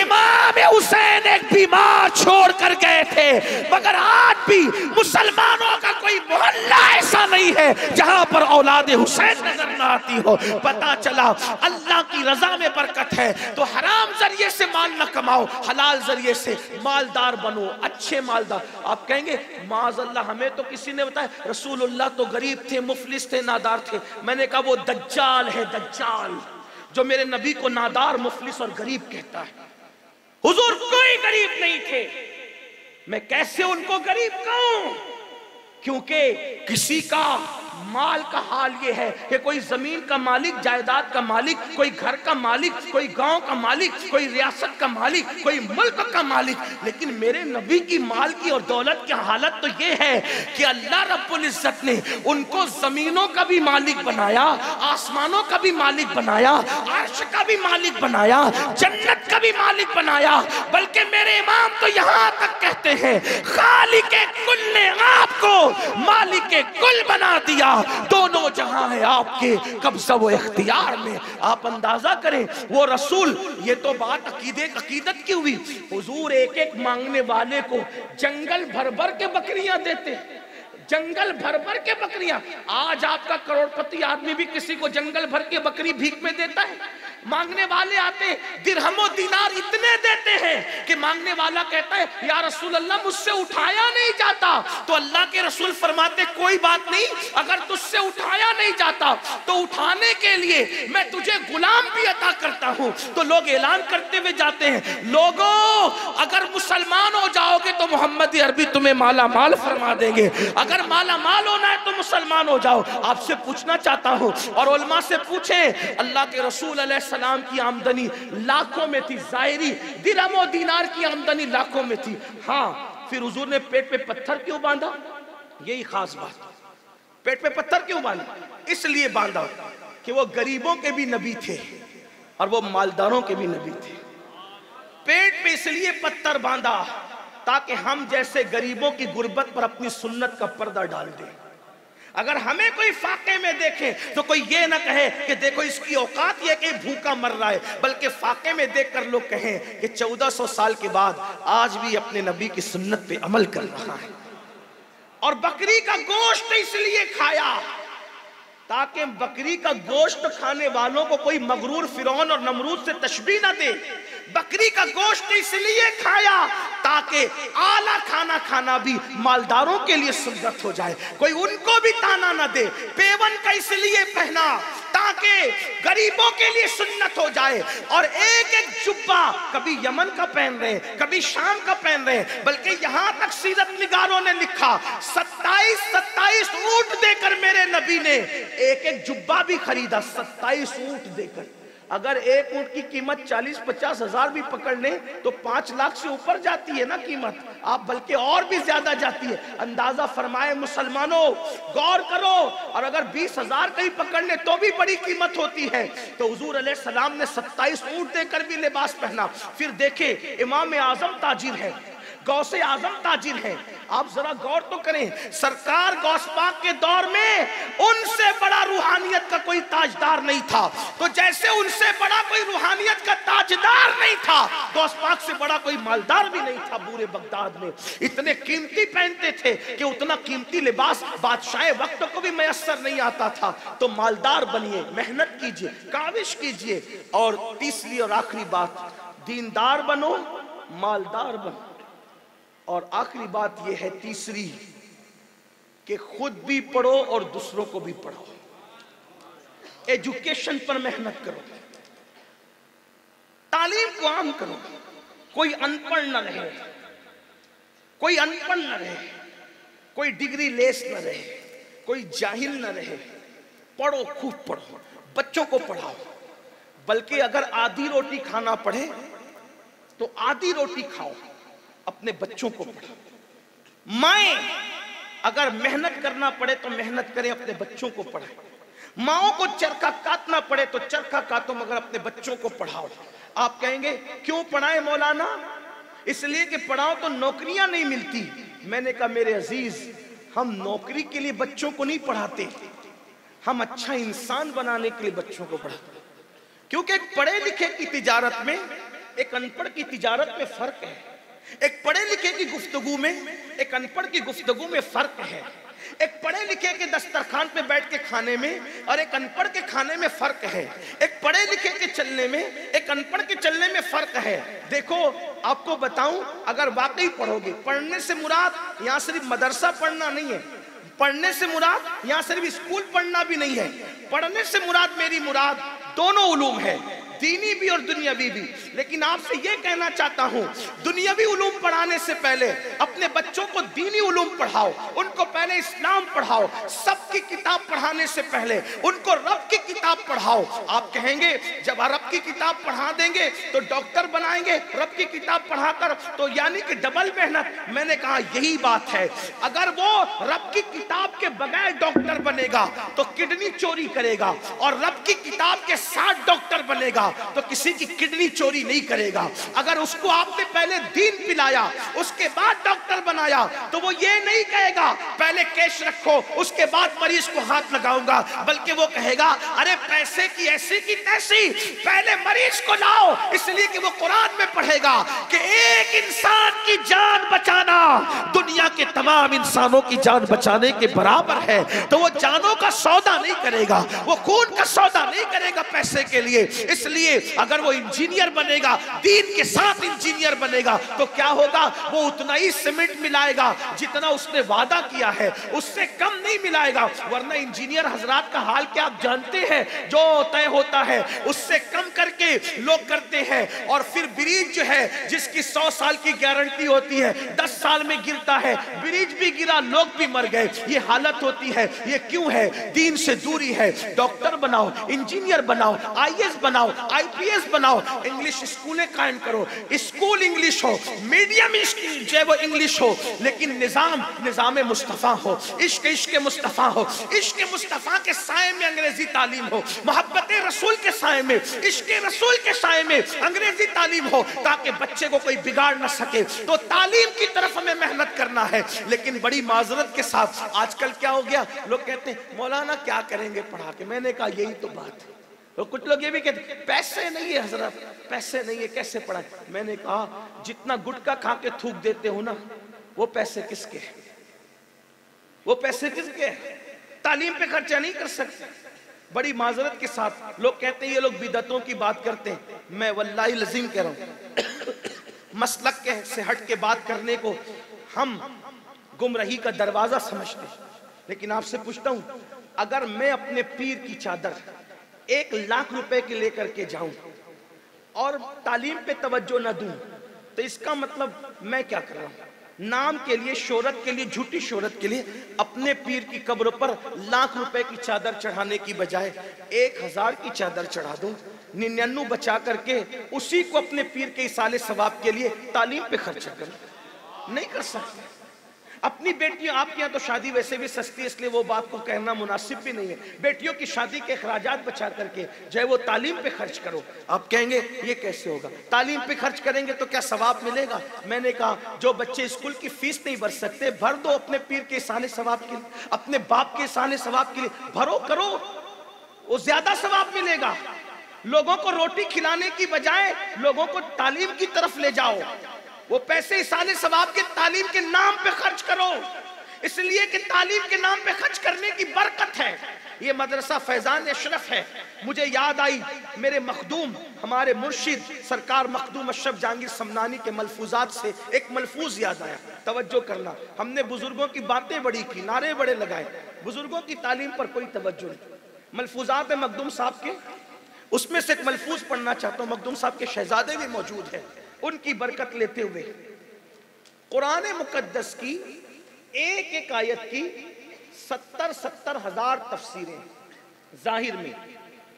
इमाम हुसैन एक बीमार छोड़ कर गए थे, मगर आज भी मुसलमानों का कोई मोहल्ला ऐसा नहीं है जहां पर औलाद हुसैन नजर ना आती हो। पता चला अल्लाह की रजा में बरकत है, तो हराम जरिए से माल न कमाओ, हलाल जरिए से मालदार बनो, अच्छे मालदार। आप कहेंगे माज़अल्लाह हमें तो किसी ने बताया रसूलुल्लाह तो गरीब थे, मुफलिस थे, नादार थे। मैंने कहा वो दज्जाल है, दज्जाल जो मेरे नबी को नादार, मुफलिस और गरीब कहता है। हुजूर कोई गरीब नहीं थे, मैं कैसे उनको गरीब कहूं? क्योंकि किसी का माल का हाल ये है कि कोई जमीन का मालिक, जायदाद का मालिक, कोई घर का मालिक, कोई गांव का मालिक, कोई रियासत का मालिक, कोई मुल्क का मालिक, लेकिन मेरे नबी की माल की और दौलत की हालत तो ये है कि अल्लाह रब्बुल इज्जत ने उनको जमीनों का भी मालिक बनाया, आसमानों का भी मालिक बनाया, अर्श का भी मालिक बनाया, जन्नत का भी मालिक बनाया। बल्कि मेरे इमाम तो यहां तक कहते हैं खालिके कुल ने आपको मालिके कुल बना दिया, दोनों जहां है आपके कब्जा व इख्तियार में। आप अंदाजा करें वो रसूल, ये तो बात अकीदत की हुई। हुजूर एक एक मांगने वाले को जंगल भर भर के बकरियां देते, जंगल भर भर के बकरियां। आज आपका करोड़पति आदमी भी किसी को जंगल भर के बकरी भीख में देता है? मांगने वाले आते दिरहमो दिनार इतने देते हैं कि मांगने वाला कहता है या रसूल अल्लाह मुझसे उठाया नहीं जाता। तो अल्लाह के रसूल फरमाते कोई बात नहीं, अगर तुझसे उठाया नहीं जाता तो उठाने के लिए मैं तुझे गुलाम भी अता करता हूं। तो लोग ऐलान करते हुए जाते हैं, लोगों अगर मुसलमान हो जाओगे तो मोहम्मद अरबी तुम्हें माला माल फरमा देंगे, अगर माला माल होना है तो मुसलमान हो जाओ। आपसे पूछना चाहता हूं और उलमा से पूछे, अल्लाह के रसूल सलाम की आमदनी लाखों में थी, जाहिरी दिरहमो दिनार की आमदनी लाखों में थी। हाँ, फिर हुजूर ने पेट पे पत्थर क्यों बांधा? यही खास बात, पेट पे पत्थर क्यों बांधा? इसलिए बांधा कि वो गरीबों के भी नबी थे और वो मालदारों के भी नबी थे। पेट पे इसलिए पत्थर बांधा ताकि हम जैसे गरीबों की गुर्बत पर अपनी सुन्नत का पर्दा डाल दें। अगर हमें कोई फाके में देखे तो कोई ये ना कहे कि देखो इसकी औकात ये कि भूखा मर रहा है, बल्कि फाके में देखकर लोग कहें कि 1400 साल के बाद आज भी अपने नबी की सुन्नत पे अमल कर रहा है। और बकरी का गोश्त इसलिए खाया ताकि बकरी का गोश्त खाने वालों को कोई मगरूर फिरौन और नमरूद से तशबीह ना दे। बकरी का गोश्त इसलिए खाया ताकि आला खाना खाना भी मालदारों के लिए सुन्नत हो जाए, कोई उनको भी ताना ना दे। पेवन का इसलिए पहना ताकि गरीबों के लिए सुन्नत हो जाए। और एक एक जुब्बा कभी यमन का पहन रहे, कभी शाम का पहन रहे, बल्कि यहां तक सीरत निगारों ने लिखा 27 ऊंट देकर मेरे नबी ने एक एक जुब्बा भी खरीदा, 27 ऊंट देकर। अगर एक ऊंट की कीमत 40-50 हजार भी पकड़ लें तो 5 लाख से ऊपर जाती है ना कीमत, आप बल्कि और भी ज्यादा जाती है। अंदाजा फरमाए मुसलमानों, गौर करो। और अगर 20 हजार कहीं पकड़ ले तो भी बड़ी कीमत होती है। तो हुजूर अलैहिस्सलाम ने 27 ऊंट देकर भी लिबास पहना। फिर देखे इमाम आजम ताजिर है, गौसे आजम ताजिर हैं। आप जरा गौर तो करें, सरकार गौस पाक के दौर में उनसे बड़ा रूहानियत का कोई ताजदार नहीं था, तो जैसे उनसे बड़ा कोई रूहानियत का ताजदार नहीं था, गौस पाक से बड़ा कोई मालदार भी नहीं था। पूरे बगदाद में इतने कीमती पहनते थे कि उतना कीमती लिबास बादशाह वक्त को भी मैसर नहीं आता था। तो मालदार बनिए, मेहनत कीजिए, काविश कीजिए। और तीसरी और आखिरी बात, दीनदार बनो, मालदार बनो। और आखिरी बात यह है तीसरी, कि खुद भी पढ़ो और दूसरों को भी पढ़ाओ। एजुकेशन पर मेहनत करो, तालीम को आम करो। कोई अनपढ़ न रहे, कोई अनपढ़ न रहे, कोई डिग्री लेस न रहे, कोई जाहिल न रहे। पढ़ो, खूब पढ़ो, बच्चों को पढ़ाओ। बल्कि अगर आधी रोटी खाना पड़े तो आधी रोटी खाओ, अपने बच्चों को पढ़ाओ। माएं अगर मेहनत करना पड़े तो मेहनत करें, अपने बच्चों को पढ़ाएं। माओं को चरखा काटना पड़े तो चरखा काटो, मगर अपने बच्चों को पढ़ाओ। आप कहेंगे क्यों पढ़ाए मौलाना? इसलिए कि पढ़ाओ तो नौकरियां नहीं मिलती। मैंने कहा मेरे अजीज, हम नौकरी के लिए बच्चों को नहीं पढ़ाते, हम अच्छा इंसान बनाने के लिए बच्चों को पढ़ाते। क्योंकि एक पढ़े लिखे की तिजारत में, एक अनपढ़ की तिजारत में फर्क है। एक पढ़े लिखे की गुफ्तगू में, एक अनपढ़ की गुफ्तगू में फर्क है। एक पढ़े लिखे के दस्तरखान पे बैठ के खाने में और एक अनपढ़ के खाने में फर्क है। एक पढ़े लिखे के चलने में, एक अनपढ़ के चलने में फर्क है। देखो आपको बताऊं, अगर वाकई पढ़ोगे, पढ़ने से मुराद यहाँ सिर्फ मदरसा पढ़ना नहीं है, पढ़ने से मुराद यहाँ सिर्फ स्कूल पढ़ना भी नहीं है। पढ़ने से मुराद, मेरी मुराद दोनों उलूम है, दीनी भी और दुनियावी भी। लेकिन आपसे यह कहना चाहता हूं, दुनियावी उलूम पढ़ाने से पहले अपने बच्चों को दीनी उलूम पढ़ाओ, उनको पहले इस्लाम पढ़ाओ। सबकी किताब पढ़ाने से पहले उनको रब की किताब पढ़ाओ। आप कहेंगे जब रब की किताब पढ़ा देंगे तो डॉक्टर बनाएंगे, रब की किताब पढ़ाकर तो यानी कि डबल मेहनत। मैंने कहा यही बात है, अगर वो रब की किताब के बगैर डॉक्टर बनेगा तो किडनी चोरी करेगा, और रब की किताब के साथ डॉक्टर बनेगा तो किसी की किडनी चोरी नहीं करेगा। अगर उसको आपने पहले दीन पिलाया, उसके बाद डॉक्टर बनाया, तो वो ये नहीं कहेगा पहले कैश रखो उसके बाद मरीज को हाथ लगाऊंगा, बल्कि वो कहेगा अरे पैसे की ऐसी की तैसी, पहले मरीज को लाओ। इसलिए कि वो कुरान में पढ़ेगा कि एक इंसान की जान बचाना दुनिया के तमाम इंसानों की जान बचाने के बराबर है। तो वो जानों का सौदा नहीं करेगा, वो खून का सौदा नहीं करेगा पैसे के लिए। इसलिए अगर वो इंजीनियर बनेगा, दीन के साथ इंजीनियर बनेगा, तो क्या होगा, वो उतना ही सीमेंट मिलाएगा जितना उसने वादा किया है, उससे कम नहीं मिलाएगा। वरना इंजीनियर हजरात का हाल क्या आप जानते हैं, जो तय होता है उससे कम करके लोग करते हैं। और फिर ब्रिज जो है जिसकी 100 साल की गारंटी होती है, 10 साल में गिरता है, ब्रिज भी गिरा, लोग भी मर गए। ये हालत होती है। ये क्यों है? दीन से दूरी है। डॉक्टर बनाओ, इंजीनियर बनाओ, IAS बनाओ, IPS बनाओ, इंग्लिश स्कूलें कायम करो, स्कूल इंग्लिश हो, मीडियम जो वो इंग्लिश हो, लेकिन निजाम मुस्तफा हो, इश्क मुस्तफा हो, इश्क मुस्तफा के साए में अंग्रेजी तालीम हो, मोहब्बत रसूल के साए में, इश्क रसूल के साए में अंग्रेजी तालीम हो, ताकि बच्चे को कोई बिगाड़ ना सके। तो तालीम की तरफ हमें मेहनत करना है। लेकिन बड़ी माजरत के साथ आजकल क्या हो गया, लोग कहते हैं मौलाना क्या करेंगे पढ़ा के। मैंने कहा यही तो बात है। तो कुछ लोग ये भी कहते पैसे नहीं है हजरत, पैसे नहीं है कैसे पढ़ाएं। मैंने कहा जितना गुटखा खा के थूक देते हो ना, वो पैसे किसके हैं? वो पैसे किसके हैं? तालीम पे खर्चा नहीं कर सकते। बड़ी माजरत के साथ लोग कहते हैं ये लोग बिदअतों की बात करते हैं। मैं वल्लाही लजीम कह रहा हूं, मसलक के से हट के बात करने को हम गुमराही का दरवाजा समझते हैं। लेकिन आपसे पूछता हूं, अगर मैं अपने पीर की चादर 1 लाख रुपए के लेकर के जाऊं और तालीम पे तवज्जो न दूं, तो इसका मतलब मैं क्या कर रहा हूं? नाम के लिए, शोहरत के लिए, झूठी शोहरत के लिए अपने पीर की कब्र पर लाख रुपए की चादर चढ़ाने की बजाय 1000 की चादर चढ़ा दूं, 99 बचा करके उसी को अपने पीर के इसाले सवाब के लिए तालीम पे खर्चा करूं। नहीं कर सकते। अपनी बेटियों, आपके यहाँ तो शादी वैसे भी सस्ती है, इसलिए वो बात को कहना मुनासिब भी नहीं है। बेटियों की शादी के अखराजात बचा करके जो वो तालीम पे खर्च करो। आप कहेंगे ये कैसे होगा? तालीम पे खर्च करेंगे तो क्या सवाब मिलेगा? मैंने कहा जो बच्चे स्कूल की फीस नहीं भर सकते, भर दो अपने पीर के साले सवाब के लिए, अपने बाप के साले सवाब के लिए भरो, करो, वो ज्यादा सवाब मिलेगा। लोगों को रोटी खिलाने की बजाय लोगों को तालीम की तरफ ले जाओ। वो पैसे इसाले सवाब के तालीम के नाम पे खर्च करो, इसलिए कि तालीम के नाम पे खर्च करने की बरकत है। ये मदरसा फैजान अशरफ है। मुझे याद आई मेरे मखदूम, हमारे मुर्शिद सरकार मखदूम अशरफ जहांगीर समनानी के मलफूजात से एक मलफूज याद आया। तवज्जो करना, हमने बुजुर्गों की बातें बड़ी की, नारे बड़े लगाए, बुजुर्गों की तालीम पर कोई तवज्जो नहीं। मलफूजात है मखदूम साहब के, उसमें से एक मलफूज पढ़ना चाहता हूँ। मखदूम साहब के शहजादे भी मौजूद हैं, उनकी बरकत लेते हुए कुरान मुकद्दस की एक एक आयत की 70 हजार तफसीरें जाहिर में।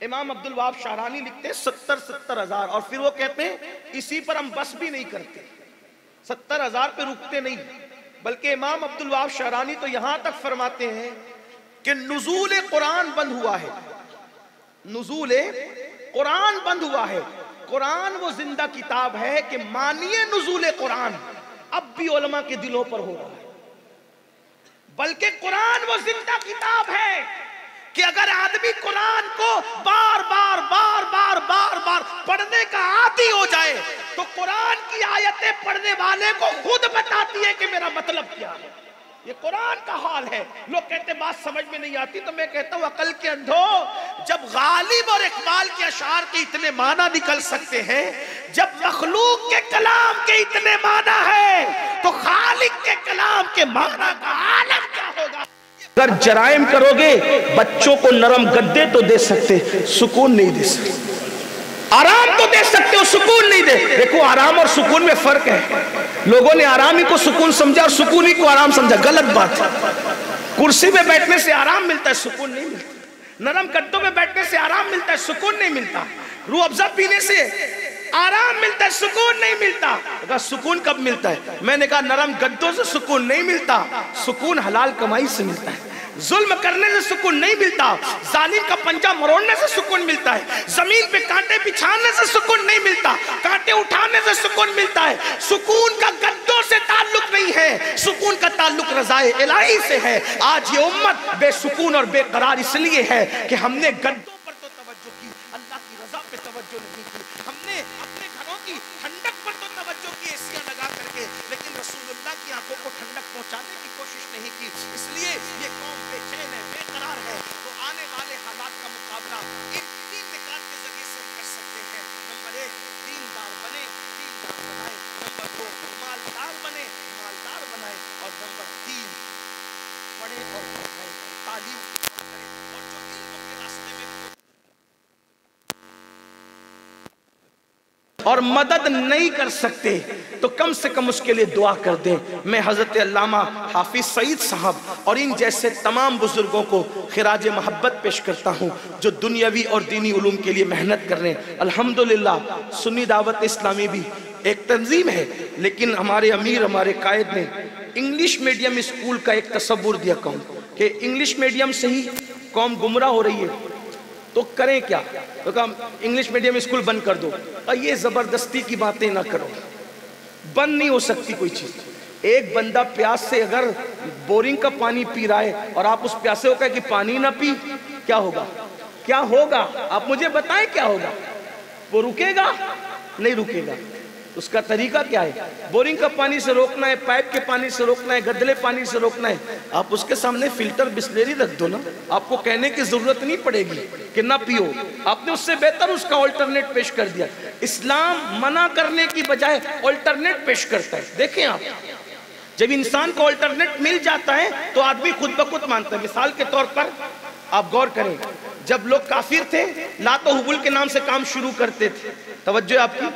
इमाम अब्दुल वहाब शाहरानी लिखते हैं 70 हजार, और फिर वो कहते हैं इसी पर हम बस भी नहीं करते, 70 हजार पे रुकते नहीं, बल्कि इमाम अब्दुल वहाब शाहरानी तो यहां तक फरमाते हैं कि नुज़ूल कुरान बंद हुआ है, नुज़ूल कुरान बंद हुआ है। कुरान वो जिंदा किताब है कि मानिए नुज़ूल कुरान अब भी उलमा के दिलों पर हो रहा है, बल्कि कुरान वो जिंदा किताब है कि अगर आदमी कुरान को बार बार बार बार बार बार पढ़ने का आदी हो जाए तो कुरान की आयतें पढ़ने वाले को खुद बताती है कि मेरा मतलब क्या है। ये कुरान का हाल है। लोग कहते बात समझ में नहीं आती, तो मैं कहता हूं अकल के अंधो, जब गालिब और इकबाल के अशार के इतने माना निकल सकते हैं, जब मखलूक के कलाम के इतने माना है, तो खालिक के कलाम के माना का आलम क्या होगा? अगर जराइम करोगे बच्चों को नरम गद्दे तो दे सकते, सुकून नहीं दे सकते। आराम तो दे सकते हो, सुकून नहीं दे। देखो आराम और सुकून में फर्क है। लोगों ने आराम ही को सुकून समझा और सुकून ही को आराम समझा, गलत बात है। कुर्सी में बैठने से आराम मिलता है, सुकून नहीं मिलता। नरम गद्दों में बैठने से आराम मिलता है, सुकून नहीं मिलता। रूह अफ़ज़ा पीने से आराम मिलता है, सुकून नहीं मिलता। अगर सुकून कब मिलता है? मैंने कहा नरम गद्दों से सुकून नहीं मिलता, सुकून हलाल कमाई से मिलता है। जुल्म करने से सुकून नहीं मिलता, जालिम का पंजा मरोड़ने से सुकून मिलता है। जमीन पे कांटे बिछाने से सुकून नहीं मिलता, कांटे उठाने से सुकून मिलता है। सुकून का गद्दों से ताल्लुक नहीं है, सुकून का ताल्लुक रज़ाए इलाही से है। आज ये उम्मत बेसुकून और बेकरार इसलिए है कि हमने गद्दों पर तो तवज्जो की, अल्लाह की रज़ा पे तवज्जो नहीं की। हमने अपने घरों की ठंडक पर तो तवज्जो की एसियां लगा करके, लेकिन रसूलुल्लाह की आंखों को ठंडक पहुंचाने की कोशिश नहीं की। इसलिए ये कौम बेचैन है, बेकरार है। तो आने वाले हालात का मुकाबला इन 3 निकात के जरिए से हम कर सकते हैं। नंबर 1, दीनदार बने, दीनदार बनाए। नंबर 2, मालदार बने, मालदार बनाए। और नंबर 3, पढ़े और पढ़ाए, तालीम करें। और जो इल्म के रास्ते में और मदद नहीं कर सकते तो कम से कम उसके लिए दुआ कर दें। मैं हजरत अल्लामा हाफिज सईद साहब और इन जैसे तमाम बुजुर्गों को खिराज मोहब्बत पेश करता हूँ जो दुनियावी और दीनी उलूम के लिए मेहनत कर रहे हैं। अल्हम्दुलिल्लाह सुन्नी दावत इस्लामी भी एक तंजीम है, लेकिन हमारे अमीर, हमारे कायद ने इंग्लिश मीडियम स्कूल का एक तसव्वुर दिया कौम कि इंग्लिश मीडियम से ही कौम गुमराह हो रही है, तो करें क्या? तो कहा इंग्लिश मीडियम स्कूल बंद कर दो। और ये जबरदस्ती की बातें ना करो, बंद नहीं हो सकती कोई चीज। एक बंदा प्यास से अगर बोरिंग का पानी पी रहा है और आप उस प्यासे को कहें कि पानी ना पी, क्या होगा? क्या होगा? आप मुझे बताएं क्या होगा? वो रुकेगा? नहीं रुकेगा। उसका तरीका क्या है? बोरिंग का पानी से रोकना है, पाइप के पानी से रोकना है, गदले पानी से रोकना है। आप उसके सामने फिल्टर बिस्लेरी रख दो ना, आपको कहने की जरूरत नहीं पड़ेगी कि ना पियो। आपने उससे बेहतर उसका ऑल्टरनेट पेश कर दिया। इस्लाम मना करने की बजाय ऑल्टरनेट पेश करता है। देखें आप, जब इंसान को ऑल्टरनेट मिल जाता है तो आदमी खुद ब खुद मानता है। मिसाल के तौर पर आप गौर करें, जब लोग काफिर थे लातो हुबुल के नाम से काम शुरू करते थे, तवज्जो आपकी,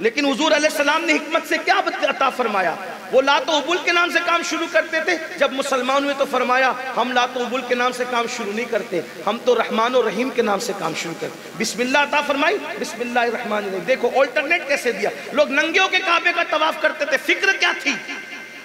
लेकिन हुजूर अलैहिस्सलाम ने हिकमत से क्या अता फरमाया? वो लातो हुबुल के नाम से काम शुरू करते थे। जब मुसलमान हुए तो फरमाया हम लातो हुबुल के नाम से काम शुरू नहीं करते, हम तो रहमान और रहीम के नाम से काम शुरू करते। बिस्मिल्लाह अता फरमाई, बिस्मिल्लाहिर रहमानिर रहीम। देखो ऑल्टरनेट कैसे दिया। लोग नंगे होके काबे का तवाफ करते थे, फिक्र क्या थी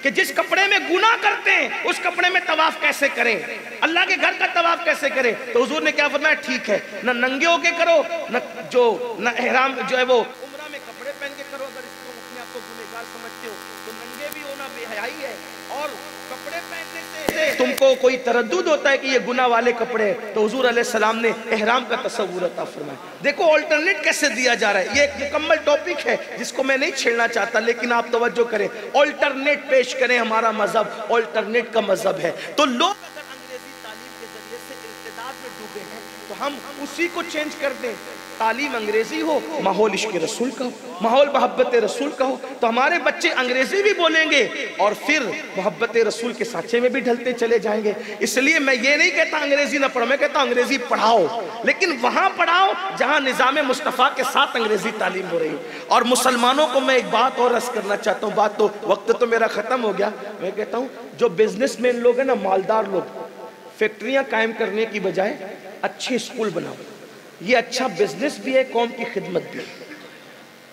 कि जिस कपड़े में गुनाह करते हैं उस कपड़े में तवाफ कैसे करें, अल्लाह के घर का तवाफ कैसे करें। तो हुजूर ने क्या फरमाया, ठीक है ना नंगे होके करो, न एहराम जो है वो उम्रा में कपड़े पहन के करो। अगर इसको अपने आप को गुनहगार समझते हो तो नंगे भी होना बेहयाई है, और कपड़े पहनने से तुमको कोई तरद्दुद होता है कि ये गुनाह वाले कपड़े, तो हुजूर अलैहि सलाम ने एहराम का तसव्वुर अता फरमाया। देखो ऑल्टरनेट कैसे दिया जा रहा है, ये एक मुकम्मल टॉपिक है जिसको मैं नहीं छेड़ना चाहता, लेकिन आप तवज्जो करें, ऑल्टरनेट पेश करें। हमारा मजहब ऑल्टरनेट का मजहब है। तो लोग अगर अंग्रेजी तालीम के जरिए से इर्तिदाद में डूबे हैं तो हम उसी को चेंज कर दें। तालीम अंग्रेजी हो, माहौल इश्क़ रसूल का हो, माहौल मोहब्बत रसूल का हो, तो हमारे बच्चे अंग्रेजी भी बोलेंगे और फिर मोहब्बत रसूल के सांचे में भी ढलते चले जाएंगे। इसलिए मैं ये नहीं कहता अंग्रेजी ना पढ़ो, मैं कहता अंग्रेजी पढ़ाओ, लेकिन वहां पढ़ाओ जहां निज़ाम मुस्तफ़ा के साथ अंग्रेजी तालीम हो रही है। और मुसलमानों को मैं एक बात और अर्ज़ करना चाहता हूँ, बात तो वक्त तो मेरा ख़त्म हो गया। मैं कहता हूँ जो बिजनेसमैन लोग हैं ना, मालदार लोग, फैक्ट्रियाँ कायम करने की बजाय अच्छे स्कूल बनाओ। ये अच्छा बिजनेस भी है, कौम की खिदमत भी है।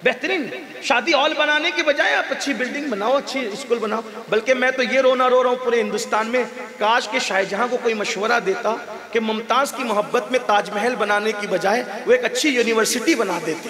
बेहतरीन शादी हॉल बनाने की बजाय आप अच्छी बिल्डिंग बनाओ, अच्छी स्कूल बनाओ। बल्कि मैं तो ये रोना रो रहा हूँ पूरे हिंदुस्तान में, काश के शाहजहां को कोई मशवरा देता कि मुमताज़ की मोहब्बत में ताजमहल बनाने की बजाय वो एक अच्छी यूनिवर्सिटी बना देते,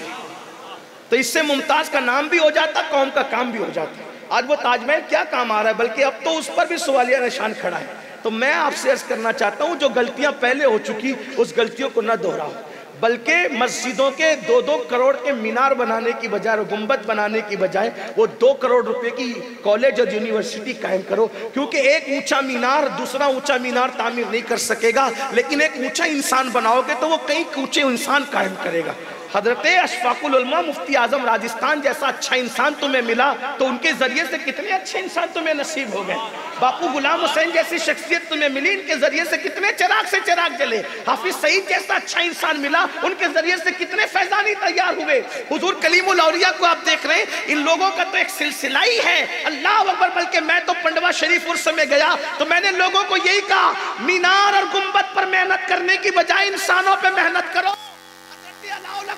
तो इससे मुमताज़ का नाम भी हो जाता, कौम का काम भी हो जाता। आज वो ताजमहल क्या काम आ रहा है, बल्कि अब तो उस पर भी सवालिया निशान खड़ा है। तो मैं आपसे अर्ज करना चाहता हूँ जो गलतियां पहले हो चुकी उस गलतियों को न दोहराओ, बल्कि मस्जिदों के 2-2 करोड़ के मीनार बनाने की बजाय और गुंबद बनाने की बजाय वो 2 करोड़ रुपए की कॉलेज और यूनिवर्सिटी कायम करो। क्योंकि एक ऊंचा मीनार दूसरा ऊंचा मीनार तामीर नहीं कर सकेगा, लेकिन एक ऊंचा इंसान बनाओगे तो वो कई ऊंचे इंसान कायम करेगा। हजरत अशफाकुल उलमा मुफ्ती आजम राजस्थान जैसा अच्छा इंसान तुम्हें मिला तो उनके जरिए से कितने अच्छे इंसान तुम्हें नसीब हो गए। बापू गुलाम हुसैन जैसी शख्सियत तुम्हें मिली, इनके जरिए से कितने चिराग से चिराग जले। हाफिज सईद जैसा अच्छा इंसान मिला, उनके जरिए से कितने फैजानी तैयार हुए। हुजूर कलीमुल औलिया को आप देख रहे हैं, इन लोगों का तो एक सिलसिला ही है। अल्लाह अकबर। बल्कि मैं तो पंडवा शरीफ उर्स में गया तो मैंने लोगों को यही कहा, मीनार और गुंबद पर मेहनत करने की बजाय इंसानों पर मेहनत करो।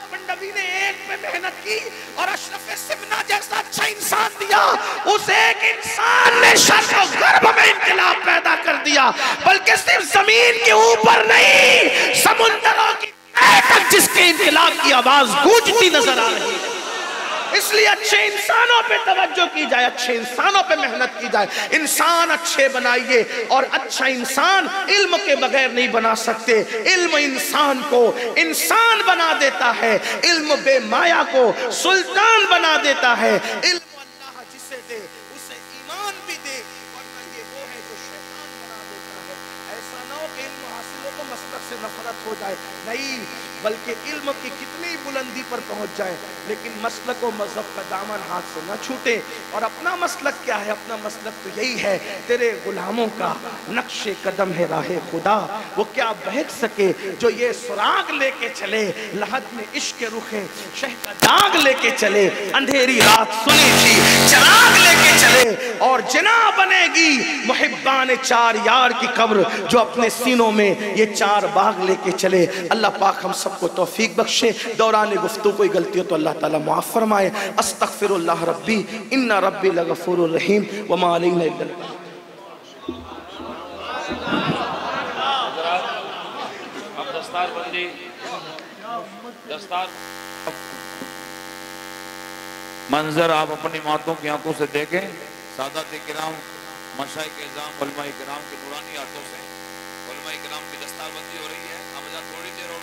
पंडवी ने एक पे मेहनत की और अशरफ सिमना जैसा अच्छा इंसान दिया, उस एक इंसान ने शर्क़ और गर्ब में इंकलाब पैदा कर दिया। बल्कि सिर्फ जमीन के ऊपर नहीं, समुंदरों की तह तक जिसके इंकलाब की आवाज गूंजती नजर आ रही है। इसलिए अच्छे इंसानों पे तवज्जो की जाए, अच्छे इंसानों पे मेहनत की जाए। इंसान अच्छे बनाइए, और अच्छा इंसान इल्म के बगैर नहीं बना सकते। इल्म इंसान को इंसान बना देता है, इल्म बेमाया को सुल्तान बना देता है। इल्म अल्लाह जिसे दे उसे ईमान भी दे, वरना ये वो है जो शैतान बना देता है। ऐसा ना हो कि इल्म हासिल हो तो मसलक से नफरत हो जाए, नहीं, बल्कि इल्म की कितनी बुलंदी पर पहुंच जाए लेकिन मसलक व मजहब का दामन हाथ से न छूटे। और अपना मसलक क्या है? अपना मसलक तो यही है, तेरे गुलामों का नक्शे कदम है राहे खुदा, वो क्या बहक सके जो ये सुराग लेके चले। लहद में इश्क रुखे शह का दाग लेके चले, अंधेरी रात सुनी थी चराग लेके चले। और जिना बनेगी मुहिब्बान चार यार की कब्र, जो अपने सीनों में ये 4 बाग लेके चले। अल्लाह पाक हम सबको तौफीक बख्शे। दौरान गुफ्तगू कोई गलती हो तो अल्लाह ताला माफ फरमाए। अस्तगफिरुल्लाह रब्बी इन्ना रब्बी लगफूरुर रहीम व मा अलैना इल्ला मंजर आप अपनी मातों की आंखों से देखें। सादात किराम, मशाइख इज़ाम, उलमा किराम की नूरानी हाथों से उलमा किराम की दस्तारबंदी हो रही है। अब थोड़ी देर और